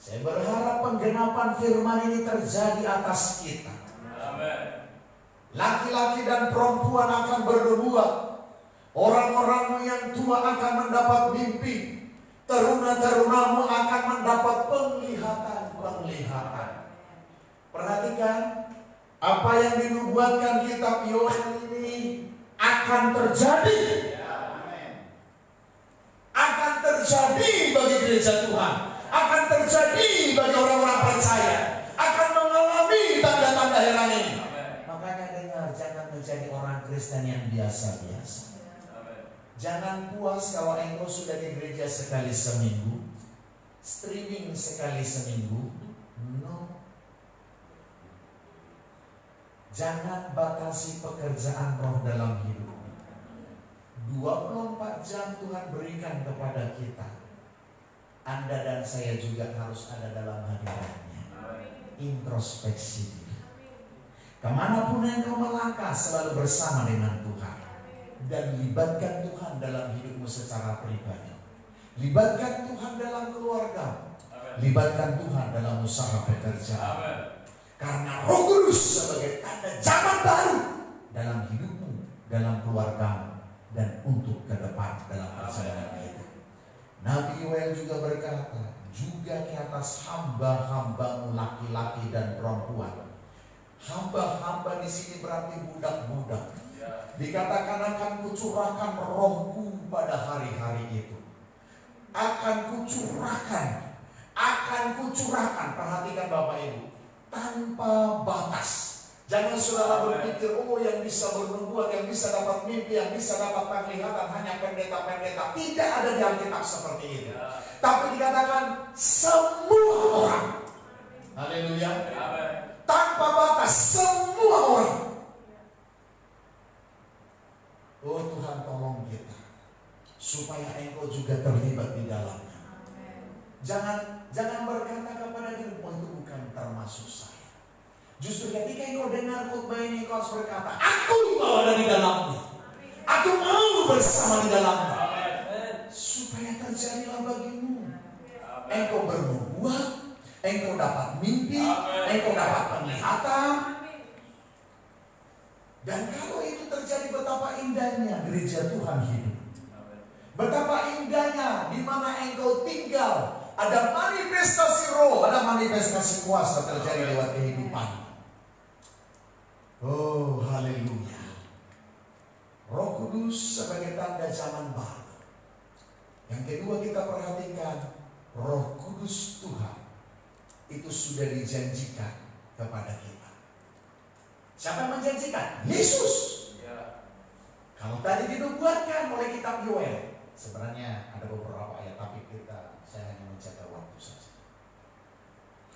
Saya berharap penggenapan firman ini terjadi atas kita. Laki-laki dan perempuan akan bernubuat. Orang-orang yang tua akan mendapat mimpi. Teruna-terunamu akan mendapat penglihatan. Perhatikan, apa yang dinubuatkan kitab Yoel ini akan terjadi. Akan terjadi bagi gereja Tuhan. Akan terjadi bagi orang-orang percaya. Akan mengalami tanda-tanda heran ini. Makanya dengar, jangan menjadi orang Kristen yang biasa-biasa. Jangan puas kalau engkau sudah di gereja sekali seminggu, streaming sekali seminggu. No. Jangan batasi pekerjaan roh dalam hidup. 24 jam Tuhan berikan kepada kita. Anda dan saya juga harus ada dalam hadiratnya. Introspeksi diri. Kemanapun engkau melangkah, selalu bersama dengan Tuhan. Dan libatkan Tuhan dalam hidupmu secara pribadi. Libatkan Tuhan dalam keluarga. Libatkan Tuhan dalam usaha pekerjaan. Karena Roh Kudus sebagai tanda zaman baru dalam hidupmu, dalam keluargamu, dan untuk ke depan dalam perjalanan kita. Nabi Yoel juga berkata, juga ke atas hamba-hambamu laki-laki dan perempuan. Hamba-hamba di sini berarti budak-budak. Dikatakan akan kucurahkan rohku pada hari-hari itu. Akan kucurahkan. Perhatikan Bapak Ibu, tanpa batas. Jangan saudara berpikir, oh yang bisa bernubuat, yang bisa dapat mimpi, yang bisa dapat penglihatan hanya pendeta-pendeta. Tidak ada di Alkitab seperti itu. Tapi dikatakan semua orang. Haleluya. Tanpa batas, semua orang. Oh Tuhan, tolong kita supaya engkau juga terlibat di dalamnya. Jangan berkata kepada dirimu, oh itu bukan termasuk saya. Justru ketika engkau dengar khotbah ini, engkau harus berkata, aku mau ada di dalamnya. Aku mau bersama di dalamnya. Supaya terjadilah bagimu. Engkau bernubuat, engkau dapat mimpi, engkau dapat penglihatan. Dan kalau itu terjadi, betapa indahnya gereja Tuhan hidup. Betapa indahnya di mana engkau tinggal. Ada manifestasi roh, ada manifestasi kuasa terjadi lewat kehidupan. Oh, haleluya. Roh Kudus sebagai tanda zaman baru. Yang kedua kita perhatikan, Roh Kudus Tuhan itu sudah dijanjikan kepada kita. Siapa yang menjanjikan? Yesus. Kalau tadi dinubuatkan oleh kitab Yoel, sebenarnya ada beberapa ayat, tapi saya hanya menjaga waktu saja.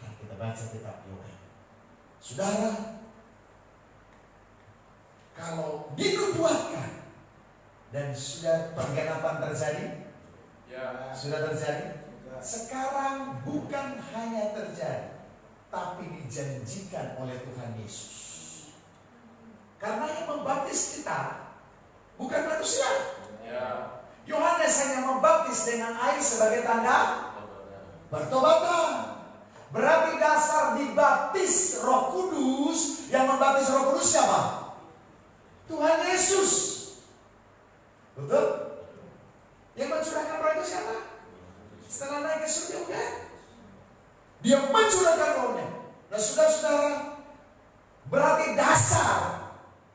Nah, kita baca kitab Yoel. Saudara, kalau dinubuatkan dan sudah penggenapan terjadi, sudah terjadi. Sekarang bukan hanya terjadi, tapi dijanjikan oleh Tuhan Yesus. Karena yang membaptis kita bukan manusia. Yohanes hanya membaptis dengan air sebagai tanda pertobatan. Berarti dasar dibaptis Roh Kudus. Yang membaptis Roh Kudus siapa? Tuhan Yesus. Betul? Yang mencurahkan roh itu siapa? Setelah naik ke surga, bukan? Dia mencurahkan rohnya. Nah, saudara-saudara, berarti dasar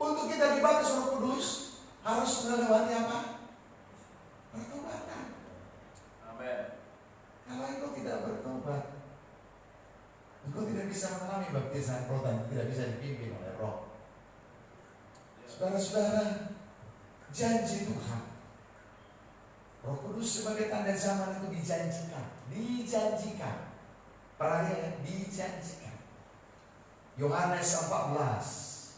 untuk kita dibaptis Roh Kudus harus melewati apa? Pertobatan. Amin. Kalau engkau tidak bertobat, engkau tidak bisa mengalami baptisan roh dan tidak bisa dipimpin oleh roh. Saudara-saudara, janji Tuhan Roh Kudus sebagai tanda zaman itu dijanjikan. Perhatikan ya, dijanjikan. Yohanes 14.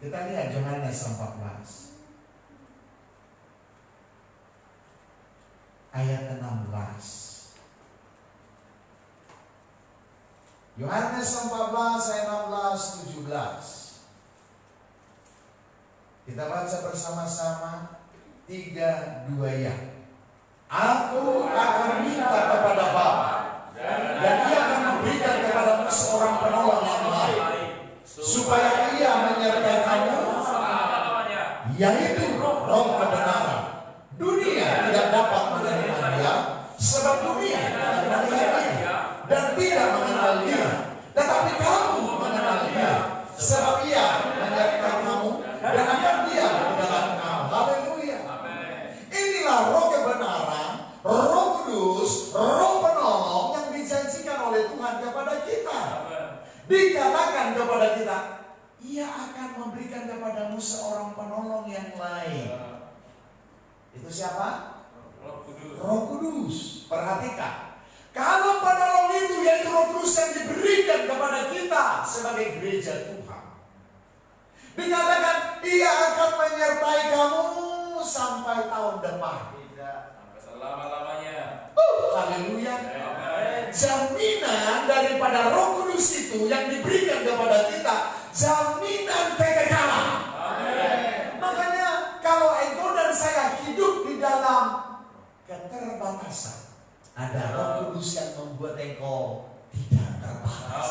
Kita lihat Yohanes 14. Ayat 16. Yohanes 14 ayat 16 17. Kita baca bersama-sama 3, 2 ya. Aku akan minta kepada Bapa dan Ia akan memberikan kepadamu seorang penolong yang lain, supaya Ia menyertai kamu, yaitu Roh kebenaran. Dunia tidak dapat menerima Dia, sebab dunia tidak melihat Dia dan tidak mengenal Dia. Tetapi kamu mengenal Dia, sebab Ia menyertai kamu dan akan Dia di dalam kamu. Haleluya. Inilah Roh kebenaran, Roh Kudus, Roh penolong yang dijanjikan oleh Tuhan kepada kita. Dikatakan kepada kita, Ia akan memberikan kepadamu seorang penolong yang lain. Itu siapa? Roh Kudus. Roh Kudus. Perhatikan, kalau penolong itu yaitu Roh Kudus yang diberikan kepada kita sebagai gereja Tuhan, dikatakan Ia akan menyertai kamu sampai tahun depan. Sampai selama-lamanya. Haleluya. Amen. Jaminan daripada Roh Kudus itu yang diberikan kepada kita, jaminan kekekalan. Amen. Makanya kalau engkau dan saya hidup di dalam keterbatasan, ada Roh Kudus yang membuat engkau tidak terbatas.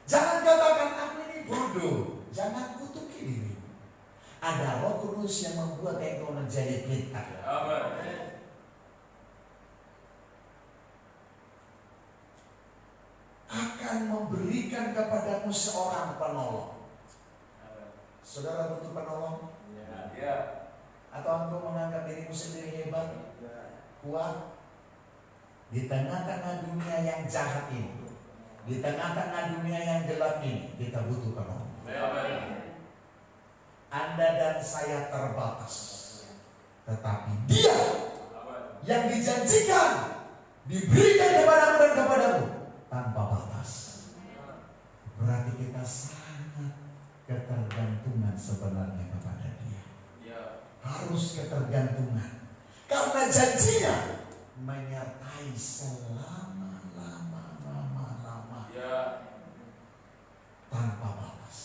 Jangan katakan aku ini bodoh. Jangan kutuki diri. Ada Roh Kudus yang membuat engkau menjadi pintar. Amen. Akan memberikan kepadamu seorang penolong. Saudara butuh penolong? Ya. Atau engkau menganggap dirimu sendiri hebat, kuat? Di tengah-tengah dunia yang jahat ini, di tengah-tengah dunia yang gelap ini, kita butuh penolong. Amen. Anda dan saya terbatas, tetapi Dia yang dijanjikan diberikan kepadamu dan kepadamu tanpa batas. Berarti kita sangat ketergantungan sebenarnya kepada Dia. Ya. Harus ketergantungan, karena janjinya menyertai selama-lama Ya. tanpa batas.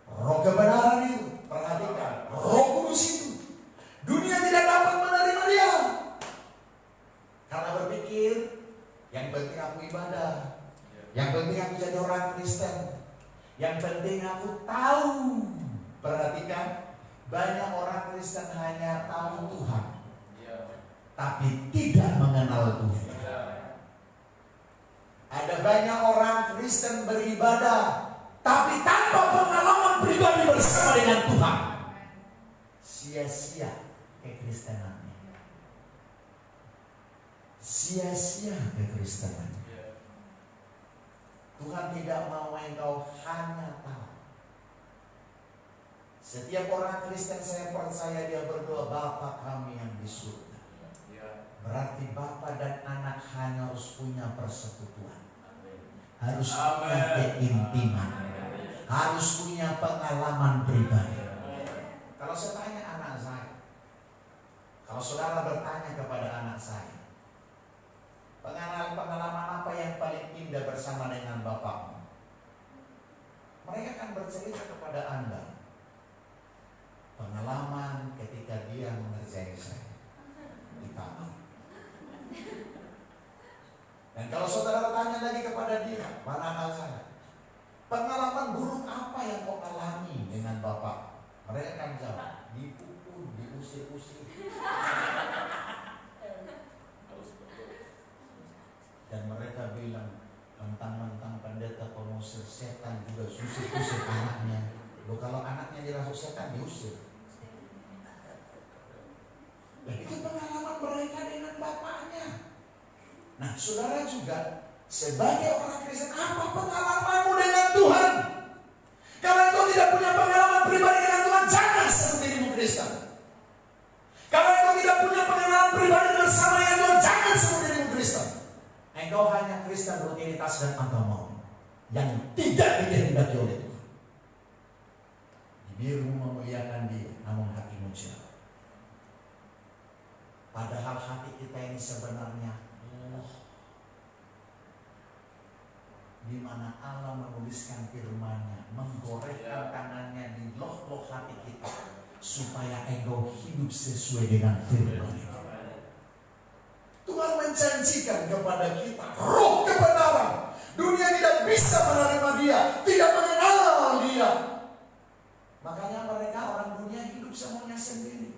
Roh kebenaran itu, perhatikan, Roh Kudus itu, dunia tidak dapat menerima Dia karena berpikir yang penting aku ibadah, yang penting aku jadi orang Kristen, yang penting aku tahu. Perhatikan, banyak orang Kristen hanya tahu Tuhan, Ya. tapi tidak mengenal Tuhan. Ya. Ada banyak orang Kristen beribadah, tapi tanpa pengalaman pribadi bersama dengan Tuhan. Sia-sia kekristenannya. Sia-sia kekristenannya. Tuhan tidak mau engkau hanya tahu. Setiap orang Kristen saya percaya dia berdoa, Bapa kami yang di surga. Berarti Bapa dan anak hanya harus punya persekutuan, harus punya keintiman, harus punya pengalaman pribadi. Kalau saya tanya anak saya, kalau saudara bertanya kepada anak saya, pengalaman apa yang paling indah bersama dengan bapakmu? Mereka akan bercerita kepada Anda pengalaman ketika dia mengerjai saya di kamar. Dan kalau saudara tanya lagi kepada dia, mana hal saya? Pengalaman buruk apa yang kau alami dengan bapak? Mereka akan jawab, dipukul, diusir-usir. Dan mereka bilang, mentang-mentang pendeta pengusir setan juga usir-usir anaknya. Loh, kalau anaknya dirasuk setan diusir. Dan itu pengalaman mereka dengan bapaknya. Nah, saudara juga sebagai orang Kristen, apa pengalamanmu dengan Tuhan? Kalau engkau tidak punya pengalaman pribadi dengan Tuhan, jangan sebut dirimu Kristen. pribadi bersama yang Tuhan, jangan sebut dirimu Kristen. Engkau hanya Kristen rutinitas dan agama yang tidak dikehendaki oleh Tuhan. Bibirmu memuliakan Dia, namun hatimu jauh. Padahal hati kita ini sebenarnya loh, di mana Allah menuliskan firman-Nya, menggoreskan tangannya di loh-loh hati kita, supaya engkau hidup sesuai dengan firman-Nya. Tuhan menjanjikan kepada kita roh kebenaran. Dunia tidak bisa menerima Dia, tidak mengenal Dia. Makanya mereka orang dunia hidup semuanya sendiri,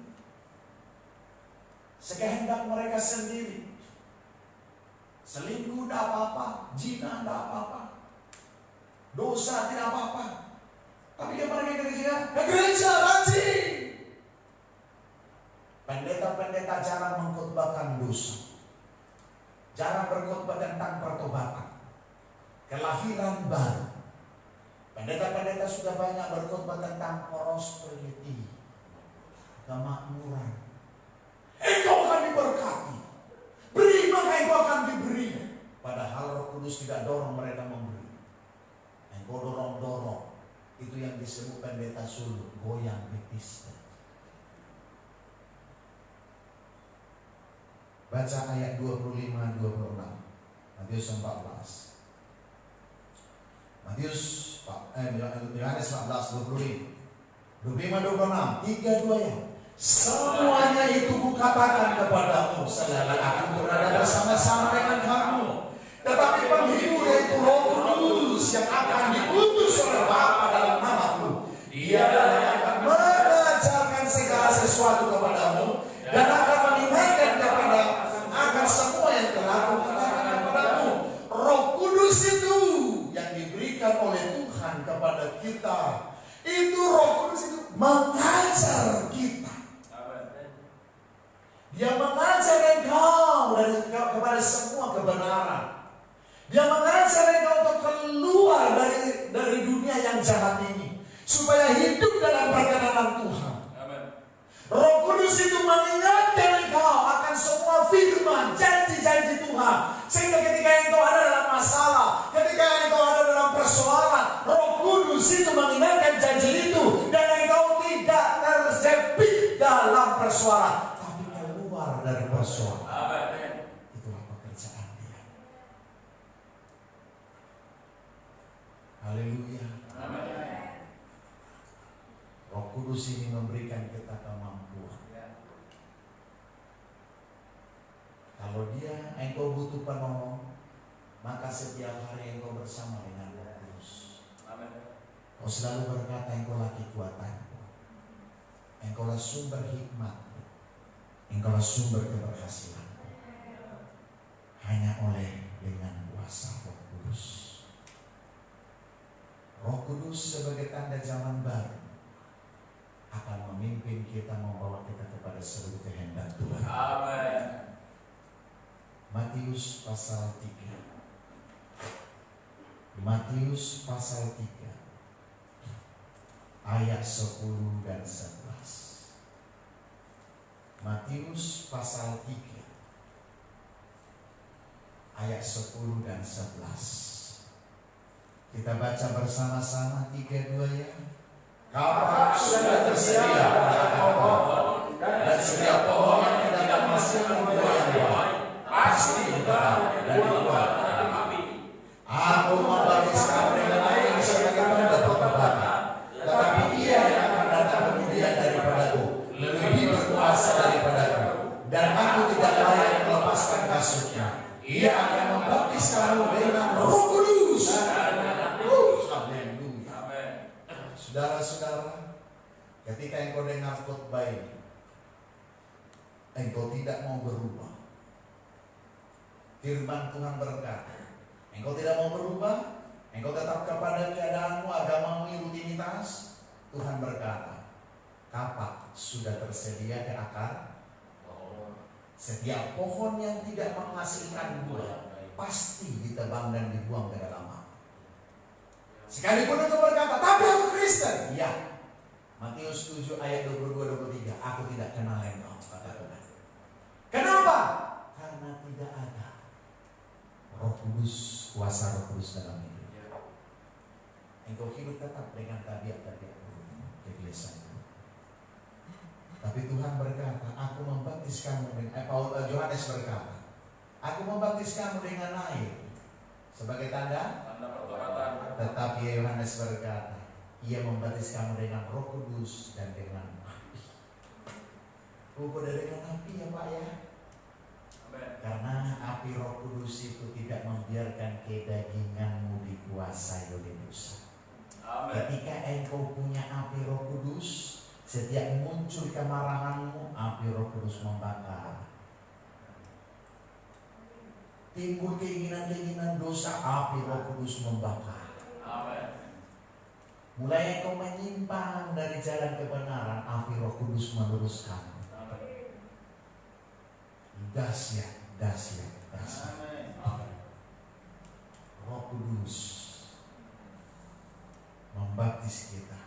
sekehendak mereka sendiri. Selingkuh tidak apa-apa, zina tidak apa-apa, dosa tidak apa-apa. Tapi dia pergi ke gereja rajin. Pendeta-pendeta jarang mengkhotbahkan dosa, jarang berkhotbah tentang pertobatan, kelahiran baru. Pendeta-pendeta sudah banyak berkhotbah tentang prosperity, kemakmuran. Engkau akan diberkati, beri maka engkau akan diberi. Padahal Roh Kudus tidak dorong mereka memberi. Engkau dorong-dorong. Itu yang disebut pendeta suluk, goyang betisnya. Baca ayat 25-26 Matius 14. Yohanes 14, 25-26, 3-2 ya. Semuanya itu kukatakan kepadamu selama aku berada bersama-sama dengan kamu. Tetapi penghibur yaitu Roh Kudus yang akan diutus oleh Bapa dalam namaku, Dia akan mengajarkan segala sesuatu kepadamu dan akan mengingatkan akan semua yang telah kukatakan kepadamu. Roh Kudus itu yang diberikan oleh Tuhan kepada kita. Itu Roh Kudus itu mengajar kita. Dia mengajar engkau kepada semua kebenaran. Dia mengajar engkau untuk keluar dari dunia yang jahat ini, supaya hidup dalam perkenanan Tuhan. Roh Kudus itu mengingatkan engkau akan semua firman, janji-janji Tuhan. Sehingga ketika engkau ada dalam masalah, ketika engkau ada dalam persoalan, Roh Kudus itu mengingatkan janji itu, dan engkau tidak terjepit dalam persoalan, tapi keluar dari persoalan. Itulah pekerjaan Dia. Haleluya. Roh Kudus ini memberikan kita kemampuan. Kalau engkau butuh penolong, maka setiap hari engkau bersama dengan Roh Kudus. Kau selalu berkata, engkaulah kekuatanku, engkaulah sumber hikmatku, engkaulah sumber keberhasilanku. Hanya oleh dengan kuasa Roh Kudus. Roh Kudus sebagai tanda zaman baru akan memimpin kita, membawa kita kepada seluruh kehendak Tuhan. Amin. Matius pasal 3. Matius pasal 3 ayat 10 dan 11. Matius pasal 3 ayat 10 dan 11. Kita baca bersama-sama 3-2 ya. Kapak sudah tersedia pada pohon, dan setiap pohon yang tidak menghasilkan buah yang baik pasti dibakar dan dibuat dalam api. Aku membaptiskan dengan air sebagai tanda pertobatan, tetapi Ia yang akan datang kemudian daripadaku lebih berkuasa daripadaku, dan aku tidak layak melepaskan kasutnya. Ia akan membaptis kamu dengan Roh Kudus. Saudara-saudara, ketika engkau dengar khotbah ini, engkau tidak mau berubah. Firman Tuhan berkata, engkau tidak mau berubah, engkau tetap kepada keadaanmu, agamamu, rutinitas. Tuhan berkata, kapak sudah tersedia ke akar. Setiap pohon yang tidak menghasilkan buah pasti ditebang dan dibuang ke dalam api. Sekalipun engkau berkata, tapi aku Kristen. Ya, Matius 7 ayat 22-23, aku tidak kenal engkau, kata Tuhan. Kenapa Kudus, kuasa Roh Kudus dalam hidup. Engkau hidup tetap dengan tabiat-tabiat kebiasaan. Tapi Tuhan berkata, aku membaptis kamu dengan Yohanes berkata, aku membaptis kamu dengan air sebagai tanda pertobatan. Tetapi Yohanes berkata, ia membaptis kamu dengan Roh Kudus dan dengan api. Bukan dengan api ya Pak ya. Amin. Karena api Roh Kudus itu tidak membiarkan kedaginganmu dikuasai oleh dosa. Amin. Ketika engkau punya api Roh Kudus, setiap muncul kemarahanmu, api Roh Kudus membakar. Timbul keinginan-keinginan dosa, api Roh Kudus membakar. Amin. Mulai engkau menyimpang dari jalan kebenaran, api Roh Kudus meluruskan. Dahsyat, dahsyat, dahsyat. Amin. Roh Kudus membaptis kita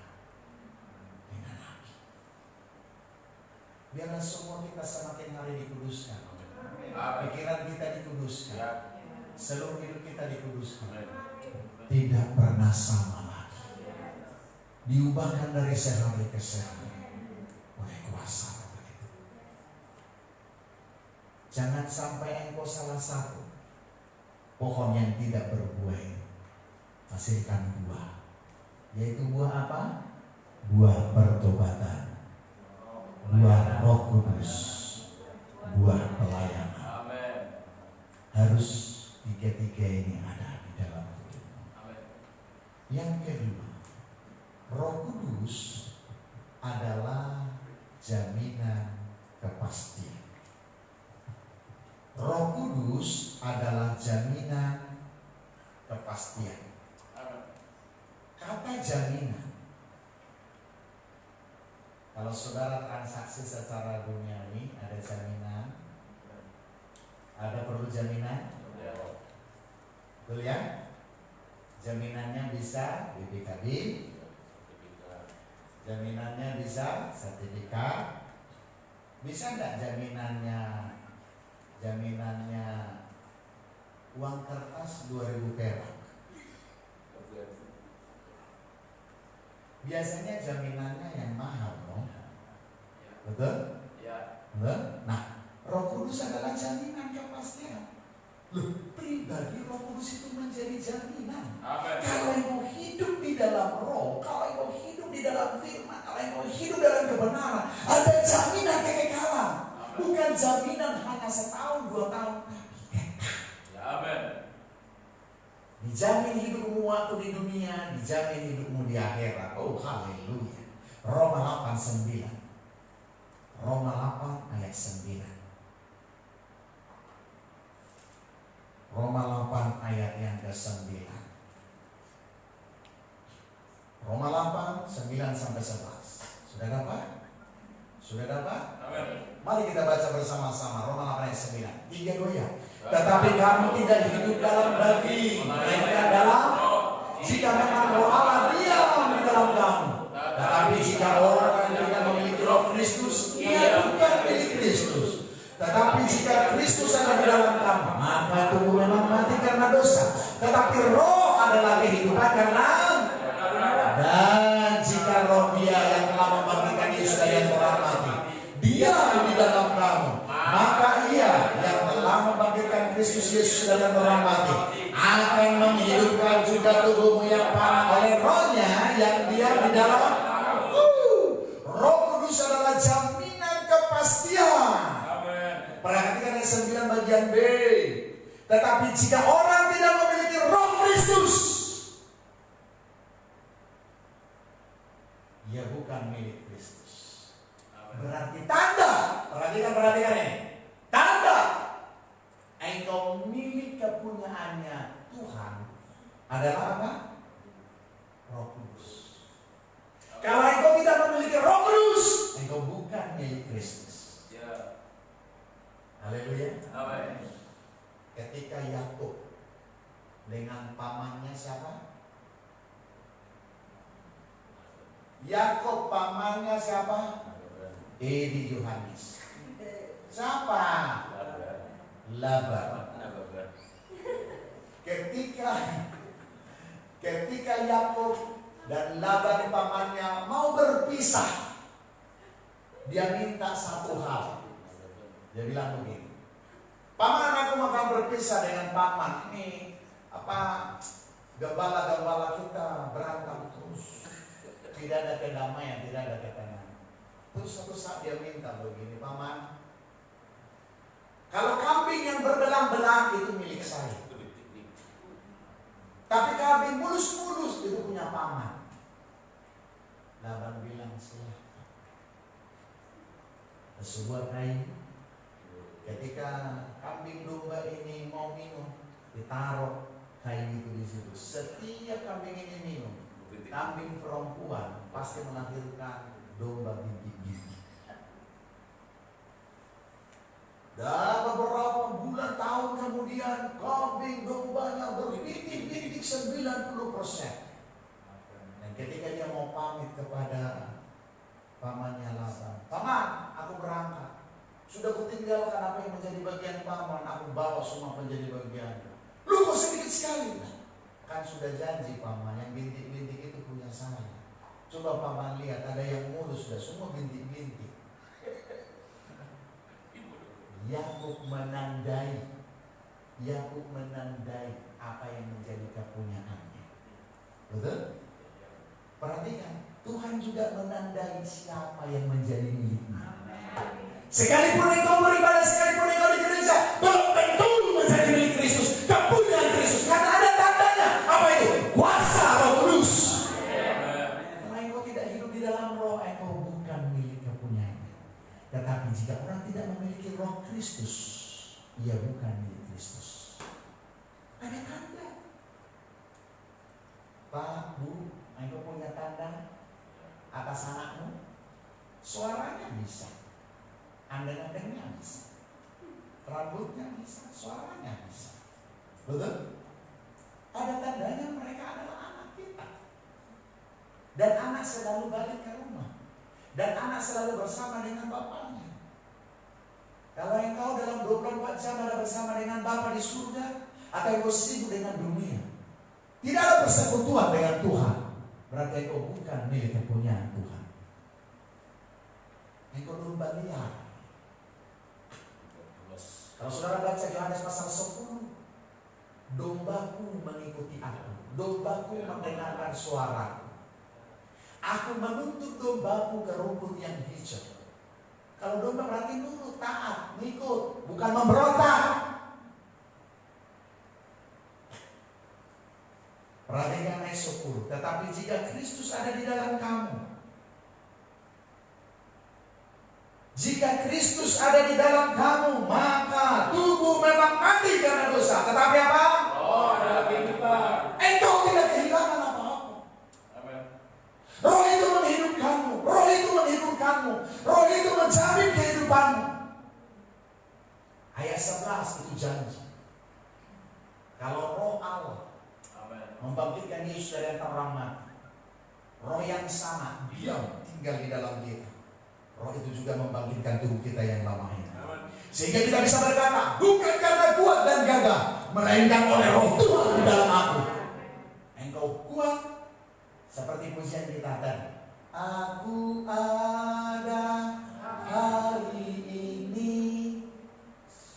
dengan api. Biarlah semua kita semakin hari dikuduskan. Pikiran kita dikuduskan. Seluruh hidup kita dikuduskan. Tidak pernah sama lagi. Diubahkan dari sehari ke sehari oleh kuasa Roh itu. Jangan sampai engkau salah satu pohon yang tidak berbuah ini hasilkan buah. Yaitu buah apa? Buah pertobatan, buah Roh Kudus, buah pelayanan. Harus tiga-tiga ini ada di dalam hidupmu. Yang kedua, Roh Kudus adalah jaminan kepastian. Roh Kudus adalah jaminan kepastian. Kata jaminan, kalau saudara transaksi secara duniawi ada jaminan, ada perlu jaminan, betul ya? Jaminannya bisa BPKB, jaminannya bisa sertifikat, bisa enggak jaminannya uang kertas 2.000 perak? Biasanya jaminannya yang mahal, dong. Betul? Ya. Betul? Nah, Roh Kudus adalah jaminan kepastian. Loh, pribadi Roh Kudus itu menjadi jaminan. Amin. Kalau mau hidup di dalam Roh, kalau mau hidup di dalam firman, kalau mau hidup dalam kebenaran, ada jaminan kekekalan. Bukan jaminan hanya setahun, 2 tahun, tapi Ya, amin. dijamin hidupmu waktu di dunia, dijamin hidupmu di akhirat. Oh, haleluya. Roma 8:9. Roma 8 ayat 9. Roma 8 ayat yang ke-9. Roma 8, 9 sampai 11. Sudah dapat? Sudah dapat? Amin. Mari kita baca bersama-sama Roma 8 ayat 9. 3 goyang. Tetapi kamu tidak hidup dalam daging, melainkan dalam, jika memang Roh Allah diam di dalam kamu. Tetapi jika orang tidak memiliki Roh Kristus, ia bukan milik Kristus. Tetapi jika Kristus ada di dalam kamu, maka tubuh memang mati karena dosa, tetapi Roh adalah kehidupan karena. Dan jika Roh Dia yang telah membangkitkan Yesus dari yang telah mati diam di dalam kamu, maka Ia yang telah membangkitkan Kristus Yesus dari yang telah mati akan menghidupkan juga tubuhmu yang panah oleh Roh-Nya yang diam di dalam. Roh Kudus adalah jaminan kepastian. Perhatikan ayat 9 bagian B. Tetapi jika orang tidak memiliki Roh Kristus, ia bukan milik Kristus. Berarti tanda, perhatikan ini. Tanda engkau milik kepunyaannya Tuhan adalah apa? Roh Kudus. Kalau engkau tidak memiliki Roh Kudus, engkau bukan milik Kristus. Ya. Haleluya. Amin. Ketika Yakub dengan pamannya siapa? Yakub pamannya siapa? Edi Yohanes. Siapa? Laban. ketika Yakub dan Laban pamannya mau berpisah, dia minta satu hal. Dia bilang begini, paman, aku akan berpisah dengan paman. Ini gembala-gembala kita berantem terus, tidak ada kedamaian, tidak ada ketenangan. Terus satu saat dia minta begini, paman, kalau kambing yang berbelang-belang itu milik saya, tapi kambing mulus-mulus itu punya paman. Laban bilang, silahkan. Sebuah kain, ketika kambing domba ini mau minum, ditaruh kain itu di situ. Setiap kambing ini minum, kambing perempuan pasti melahirkan domba bintik-bintik. Dan beberapa bulan tahun kemudian kambing dombanya berbintik-bintik 90%. Dan ketika dia mau pamit kepada pamannya Laban, paman, aku berangkat. Sudah kutinggalkan apa yang menjadi bagian paman, aku bawa semua menjadi bagian. Lu kok sedikit sekali? Kan sudah janji paman, yang bintik-bintik itu punya saya. Coba paman lihat, ada yang mulus, sudah semua bintik-bintik. Yakub menandai apa yang menjadi kepunyaannya. Betul? Perhatikan, Tuhan juga menandai siapa yang menjadi miliknya. Sekalipun engkau beribadah, sekalipun engkau di gereja, belum tentu menjadi milik Kristus, kepunyaan Kristus. Karena ada tandanya. Apa itu? Kuasa Roh Kudus. Kalau engkau tidak hidup di dalam Roh, engkau bukan milik kepunyaannya. Tetapi jika orang tidak memiliki Roh Kristus, ia bukan milik Kristus. Ada tanda. Pak, Bu, engkau punya tanda atas anakmu? Suaranya bisa, andang-andangnya bisa, rambutnya bisa, suaranya bisa. Betul? Ada tandanya mereka adalah anak kita. Dan anak selalu balik ke rumah. Dan anak selalu bersama dengan bapaknya. Kalau engkau dalam 24 jam ada bersama dengan Bapa di surga, atau engkau sibuk dengan dunia, tidak ada persekutuan dengan Tuhan, berarti engkau bukan milik kepunyaan Tuhan. Engkau domba liar. Kalau saudara baca Yohanes pasal 10, dombaku mengikuti aku, dombaku mendengarkan suaraku. Aku menuntut dombaku ke rumput yang hijau. Kalau domba berarti nurut, taat, ngikut, bukan memberontak. Perhatikan ayat 10. Tetapi jika Kristus ada di dalam kamu, jika Kristus ada di dalam kamu, maka tubuh memang mati karena dosa. Tetapi apa? Oh, ada kehidupan. Engkau tidak kehilangan apa-apa. Amin. Roh itu menghidupkanmu. Roh itu menghidupkanmu. Roh itu menjamin kehidupanmu. Ayat 11 itu janji. Kalau Roh Allah membangkitkan Yesus dari antara orang mati, Roh yang sama diam tinggal di dalam kita. Roh itu juga membangkitkan tubuh kita yang lama ini. Sehingga kita bisa berkata, bukan karena kuat dan gagah, melainkan oleh Roh Tuhan di dalam aku. Engkau kuat seperti pujian kita tadi. Aku ada hari ini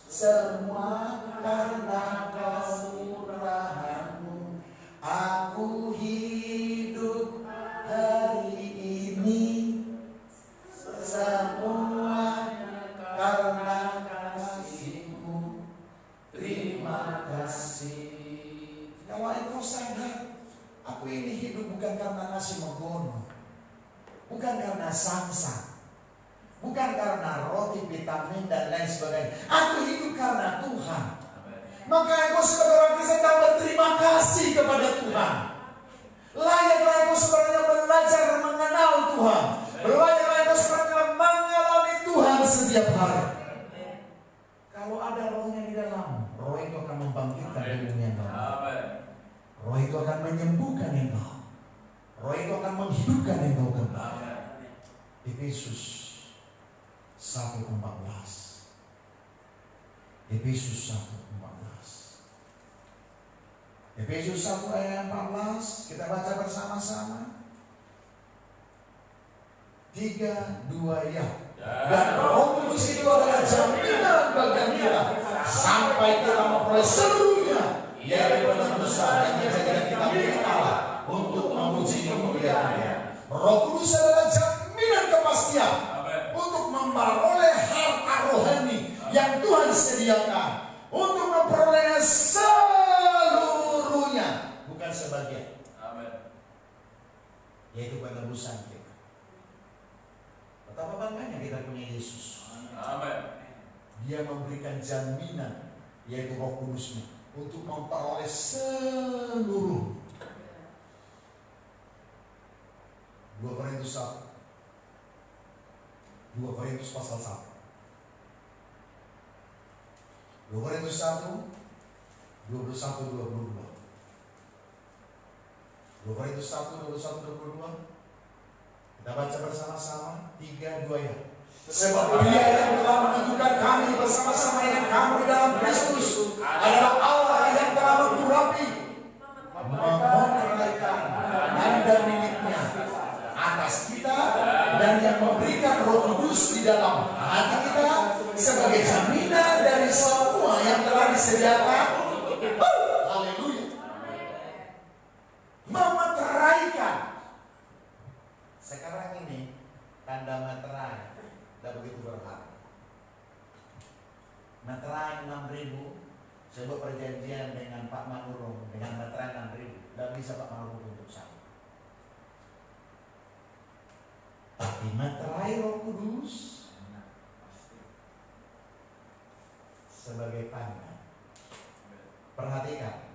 semua karena kemurahan-Mu. Aku hidup hari ini semua karena kasih-Mu. Terima kasih. Kalau engkau sadar, aku ini hidup bukan karena nasi menggono, bukan karena samsa, bukan karena roti, vitamin dan lain sebagainya. Aku hidup karena Tuhan. Maka engkau sebagai orang Kristen berterima kasih kepada Tuhan. Layaklah engkau sebenarnya belajar mengenal Tuhan. Layaklah engkau sebenarnya mengalami Tuhan setiap hari. Kalau ada Rohnya di dalam, Roh itu akan membangkitkan tubuhnya engkau. Roh itu akan menyembuhkan engkau. Roh itu akan menghidupkan engkau kembali. Efesus 1:14. Efesus 1:14. Efesus 1 ayat 14 kita baca bersama-sama. 3, 2, ya. Dan Roh Kudus itu adalah jaminan bagi kita sampai kita memperoleh seluruhnya, yaitu penebusan yang menjadikan kita milik Allah untuk memuji kemuliaan-Nya. Roh Kudus adalah jaminan kepastian untuk memperoleh harta rohani yang Tuhan sediakan, untuk memperolehnya seluruhnya, bukan sebagian. Yaitu penebusan kita. Betapa bangganya kita punya Yesus. Amin. Dia memberikan jaminan, yaitu Roh Kudus-Nya, untuk memperoleh seluruh. 2 Korintus 1. 2 Korintus pasal 1. 2 Korintus 1 21-22. 2 Korintus 1 21-22. Kita baca bersama-sama. 3, 2, ya. Sebab Dia yang telah menyatukan kami bersama-sama dengan kamu di dalam Kristus adalah Allah yang telah mengurapi, memeteraikan tanda miliknya atas kita, dan yang memberikan Roh Kudus di dalam hati kita sebagai jaminan dari semua yang telah disediakan. Haleluya. Memeteraikan. Sekarang ini tanda meterai tidak begitu berharga. Meterai 6.000. Sebuah perjanjian dengan Pak Manurung dengan meterai 6.000. Tidak bisa Pak Manurung untuk saya. Tapi meterai Roh Kudus sebagai tanda. Perhatikan.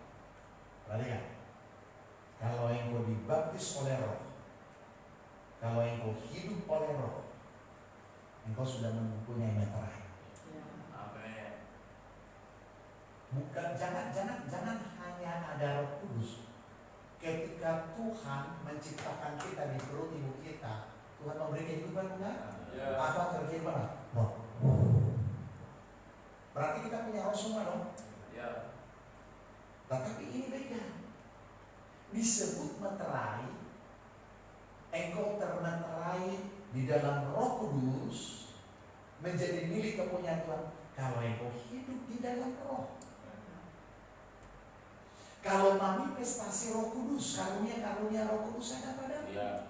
Kalau engkau dibaptis oleh Roh, kalau engkau hidup oleh Roh, engkau sudah mempunyai meterai. Amin. Bukan, jangan hanya ada Roh Kudus. Ketika Tuhan menciptakan kita di perut ibu kita, Tuhan memberi kehidupan, bukan? Apa kehidupan? Roh. Berarti kita punya roh semua dong. Ya. Tetapi ini beda. Disebut meterai. Engkau termeterai di dalam Roh Kudus, menjadi milik kepunyaan Tuhan kalau engkau hidup di dalam Roh. Kalau manifestasi Roh Kudus, karunia Roh Kudus ada padamu. Ya.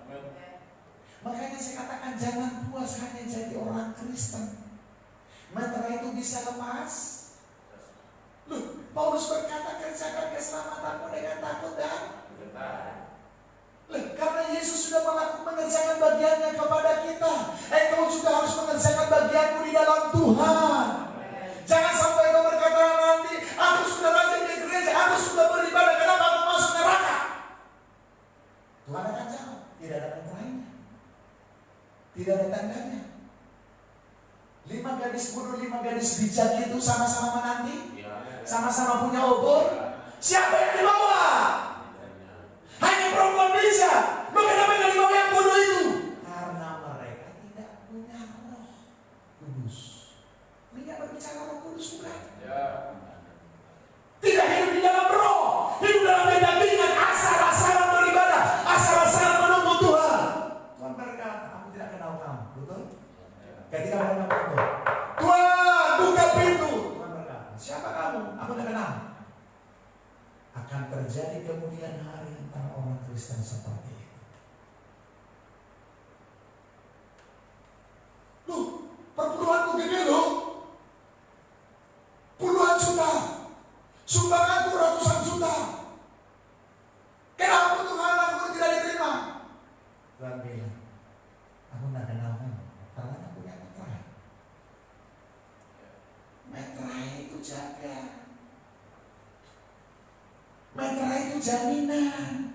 Makanya saya katakan jangan puas hanya jadi orang Kristen. Meterai itu bisa lepas. Loh, Paulus berkata kerjakan keselamatanmu dengan takut dan karena Yesus sudah mengerjakan bagiannya kepada kita, engkau juga harus mengerjakan bagianmu di dalam Tuhan. Jangan sampai engkau berkata nanti, aku sudah rajin di gereja, aku sudah beribadah, kenapa aku masuk neraka? Tuhan akan jawab, tidak ada meterainya, tidak ada tandanya. 5 gadis bodoh, 5 gadis bijak itu sama-sama menanti, sama-sama punya obor. Siapa yang dibawa? Hanya perempuan bisa. Lo kenapa yang dibawa yang bodoh itu? Karena mereka tidak punya Roh Kudus. Ini berbicara Roh Kudus bukan? Ya. Tidak hidup di dalam Roh, hidup dalam kedagingan, asal-asalan beribadah, asal-asalan menunggu Tuhan. Tuhan berkata, aku tidak kenal kamu, betul? Ketika mereka berdoa, Tuhan buka pintu. Tuhan berkata, siapa kamu? Aku tidak kenal. Akan terjadi kemudian hari antara orang Kristen seperti itu. Loh, perpuluhanku gede loh. Puluhan juta. Sumbanganku ratusan juta. Kenapa Tuhan aku tidak diterima? Tuhan bilang, aku tidak kenal kamu karena aku punya meterai. Meterai itu jaga. Meterai itu jaminan.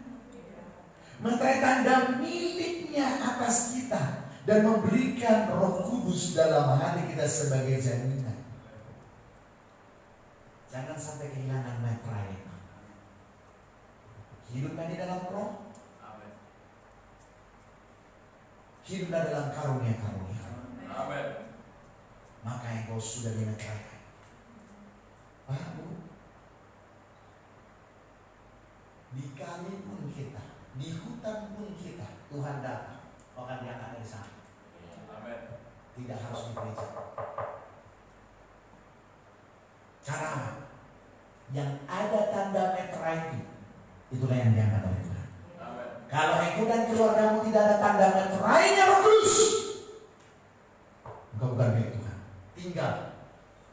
Meterai tanda miliknya atas kita dan memberikan Roh Kudus dalam hati kita sebagai jaminan. Jangan sampai kehilangan meterai itu. Hiduplah di dalam Roh. Hiduplah dalam karunia-karunia. Amin. Maka engkau sudah dimeteraikan. Paham, Bu? ini pun kita, di hutan pun kita, Tuhan datang. Bahkan dia akan dari sana. Amin. Tidak harus di gereja. Karena yang ada tanda meterai itulah yang diangkat oleh Tuhan. Amin. Kalau engkau dan keluargamu tidak ada tanda meterainya Roh Kudus, engkau bukan milik Tuhan. Tinggal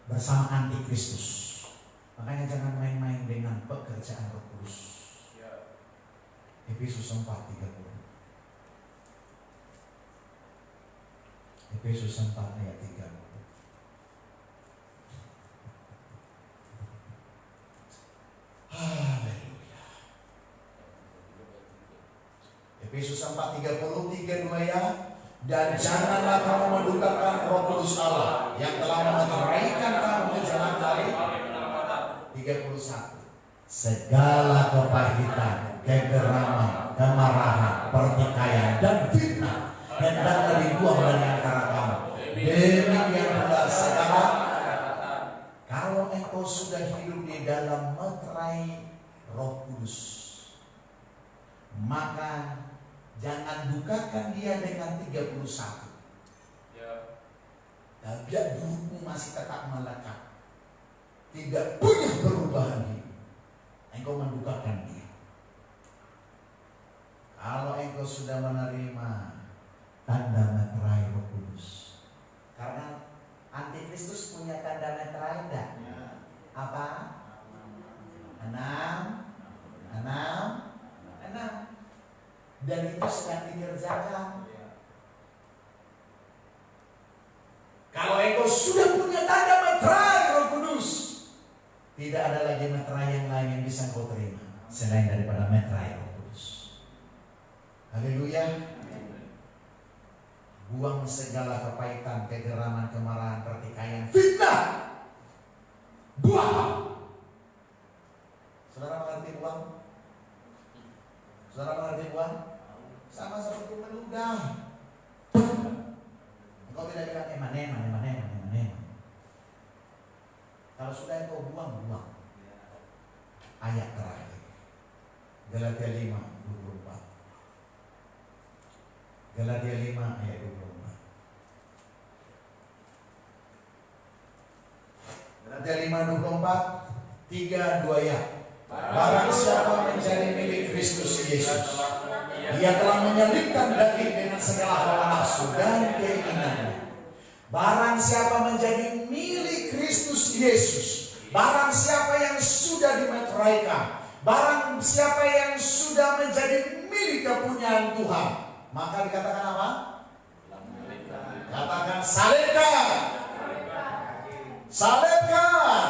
bersama antikristus. Makanya jangan main-main dengan pekerjaan Roh Kudus. Ya. Efesus 4:30. Efesus 4 ayat 30. Haleluya. Efesus 4:30, 3:2 ya. Dan janganlah kamu mendukakan Roh Kudus Allah yang telah memeteraikan kamu ke jalan dari 31. Segala kepahitan, kegeraman, kemarahan, pertikaian, dan fitnah hendaklah dibuang dari antara kamu. Demikian pula segala. Kalau engkau sudah hidup di dalam meterai Roh Kudus, maka jangan dukakan dia dengan 31. Ya. Dabiat burukmu masih tetap melekat, tidak punya perubahan hidup. Engkau mendukakan dia. Kalau engkau sudah menerima tanda meterai Roh Kudus, karena antikristus punya tanda meterai enggak? Ya. Apa? 6. Dan itu sedang dikerjakan. Kalau engkau sudah punya tanda meterai Roh Kudus, tidak ada lagi meterai yang lain yang bisa engkau terima selain daripada meterai Roh Kudus. Haleluya. Buang segala kepahitan, kegeraman, kemarahan, pertikaian, fitnah. Buang. Saudara mengerti buang? Saudara mengerti buang? Sama seperti meludah. Engkau tidak bilang eman. Kalau sudah engkau buang. Ayat terakhir, Galatia 5:24. Galatia 5 ayat 24. Galatia 5:24, 3:2 ya. Barang siapa menjadi milik Kristus Yesus, ia telah menyelipkan daging dengan segala hawa nafsu dan keinginannya. Barang siapa menjadi milik Kristus Yesus, barang siapa yang sudah dimeteraikan, barang siapa yang sudah menjadi milik kepunyaan Tuhan, maka dikatakan apa? Katakan salibkan. Salibkan.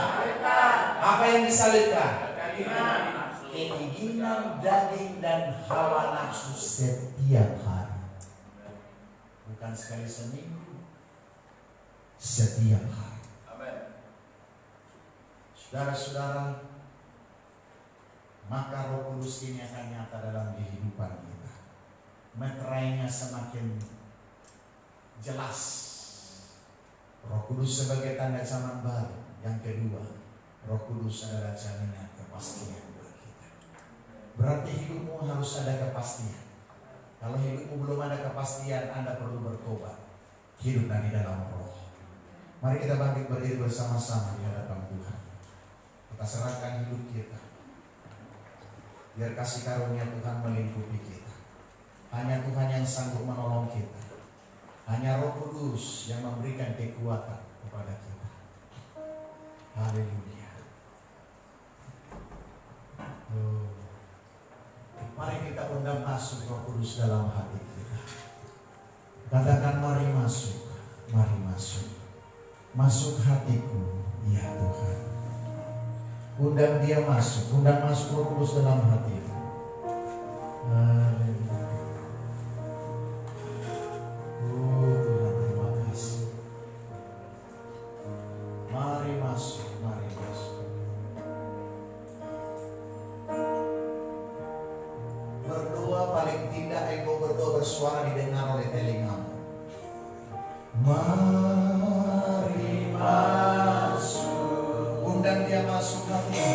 Apa yang disalibkan? Keinginan daging dan hawa nafsu setiap hari. Bukan sekali seminggu, setiap hari. Amin. Saudara-saudara, maka Roh Kudus ini akan nyata dalam kehidupan kita. Meterainya semakin jelas. Roh Kudus sebagai tanda zaman baru. Yang kedua, Roh Kudus adalah jaminan kepastian buat kita. Berarti hidupmu harus ada kepastian. Kalau hidupmu belum ada kepastian, Anda perlu bertobat. Hiduplah di dalam Roh. Mari kita bangkit berdiri bersama-sama di hadapan Tuhan. Kita serahkan hidup kita. Biar kasih karunia Tuhan melingkupi kita. Hanya Tuhan yang sanggup menolong kita. Hanya Roh Kudus yang memberikan kekuatan kepada kita. Haleluya. Mari kita undang masuk Roh Kudus dalam hati kita. Katakan mari masuk, mari masuk. Masuk hatiku, ya Tuhan. Undang dia masuk, undang masuk Roh Kudus dalam hatimu. Haleluya. Oh Tuhan, terima kasih. Mari masuk, mari masuk. Berdoa paling tidak engkau berdoa bersuara didengar oleh telingamu. Mari masuk. Undang dia masuk hatimu.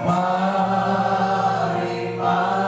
Mari masuk.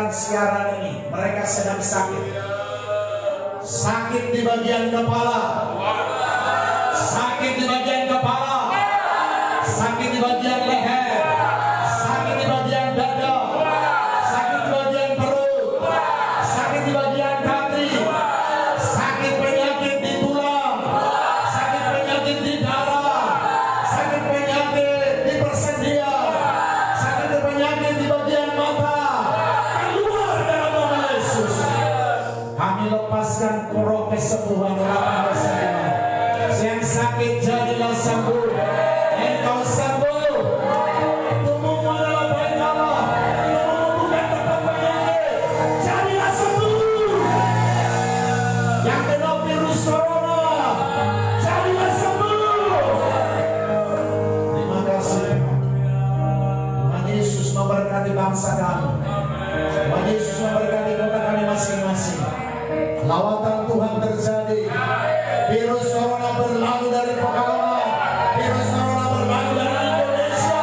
menyaksikan siaran ini, mereka sedang sakit. Sakit di bagian kepala, sakit di bagian kepala, sakit di bagian leher, sakit di bagian dada, sakit di bagian perut, sakit di bagian kaki, sakit penyakit di tulang, sakit penyakit di darah, sakit penyakit di persendian, sakit penyakit di bagian mata, keluar dalam nama Yesus. Kami lepaskan roh kesembuhan dalam bersama. Yang sakit jadilah sembuh. Engkau sembuh. Tubuhmu adalah baik Allah. Tubuhmu bukan tempat penyakit. Jadilah sembuh. Yang kena virus corona, jadilah sembuh. Terima kasih. Tuhan Yesus memberkati bangsa kami. Tuhan Yesus memberkati kota kami masing-masing. Lawatan Tuhan terjadi. Virus corona berlalu dari Pekalongan. Virus corona berlalu dari Indonesia.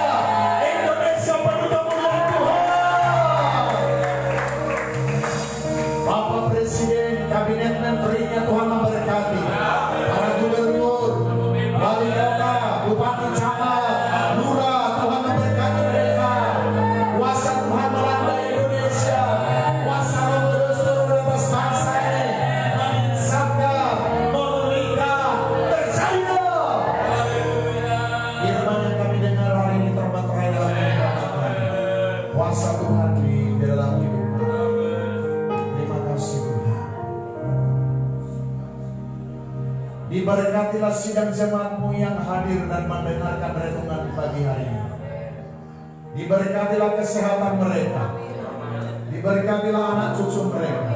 Indonesia penuh kemuliaan Tuhan. Bapak Presiden, Kabinet Menterinya Tuhan memberkati. Para gubernur, wali kota, bupati, camat, lurah, Tuhan memberkati mereka. Kuasa Tuhan melanda Indonesia. Kuasa Roh Kudus turun atas bangsa ini. Sabda memulihkan terjadilah. Firman yang kami dengar hari ini termaterai dalam kehidupan kami. Kuasa Tuhan di dalam hidup kami. Terima kasih Tuhan. Diberkatilah sidang jemaatmu yang hadir dan mendengarkan renungan pagi hari ini. Diberkatilah kesehatan mereka. Diberkatilah anak cucu mereka.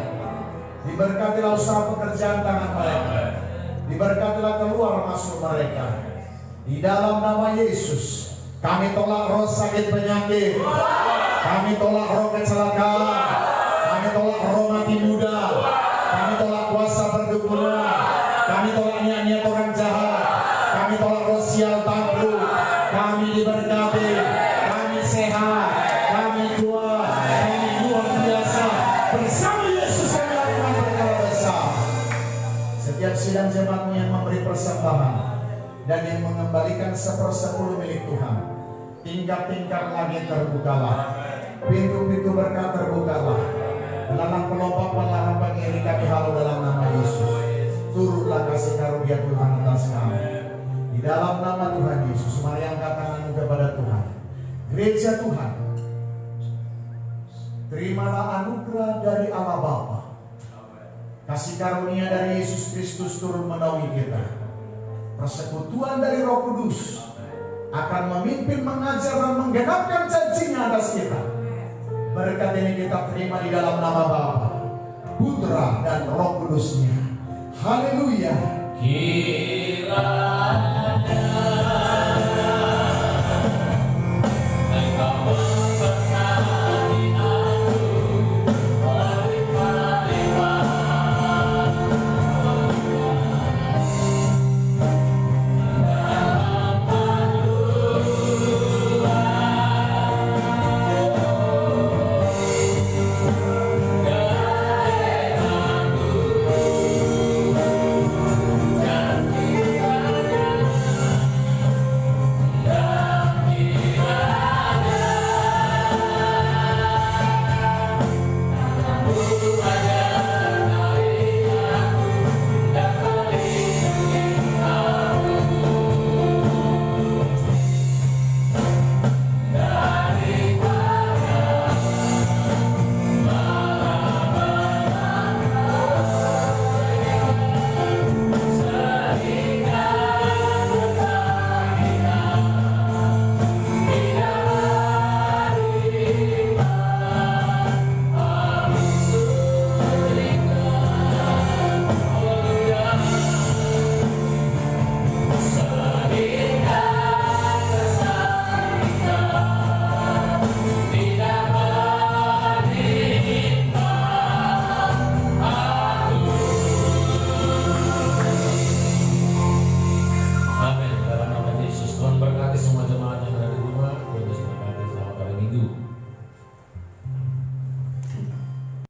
Diberkatilah usaha pekerjaan tangan mereka. Diberkatilah keluar masuk mereka. Di dalam nama Yesus, kami tolak roh sakit penyakit. Kami tolak roh kecelakaan. Kami tolak roh mati muda. Kami tolak kuasa perdukunan. Kami tolak niat-niat orang jahat. Kami tolak roh sial bangkrut. Kami diberkati. Kami sehat. Kami kuat. Kami luar biasa. Bersama Yesus yang melakukan perkara besar. Setiap sidang jemaatmu yang memberi persembahan dan yang mengembalikan 1/10 milik Tuhan, tingkat-tingkat lagi terbukalah. Pintu-pintu berkat terbukalah. Dalam pelompapan lahan pengiri kami halu dalam nama Yesus. Turunlah kasih karunia Tuhan atas kami. Di dalam nama Tuhan Yesus, mari angkat tanganmu kepada Tuhan. Gereja Tuhan, terimalah anugerah dari Allah Bapa. Kasih karunia dari Yesus Kristus turun menaungi kita. Persekutuan dari Roh Kudus akan memimpin, mengajar dan menggenapkan janjinya atas kita. Berkat ini kita terima di dalam nama Bapa, Putra dan Roh Kudusnya. Haleluya. Kiranya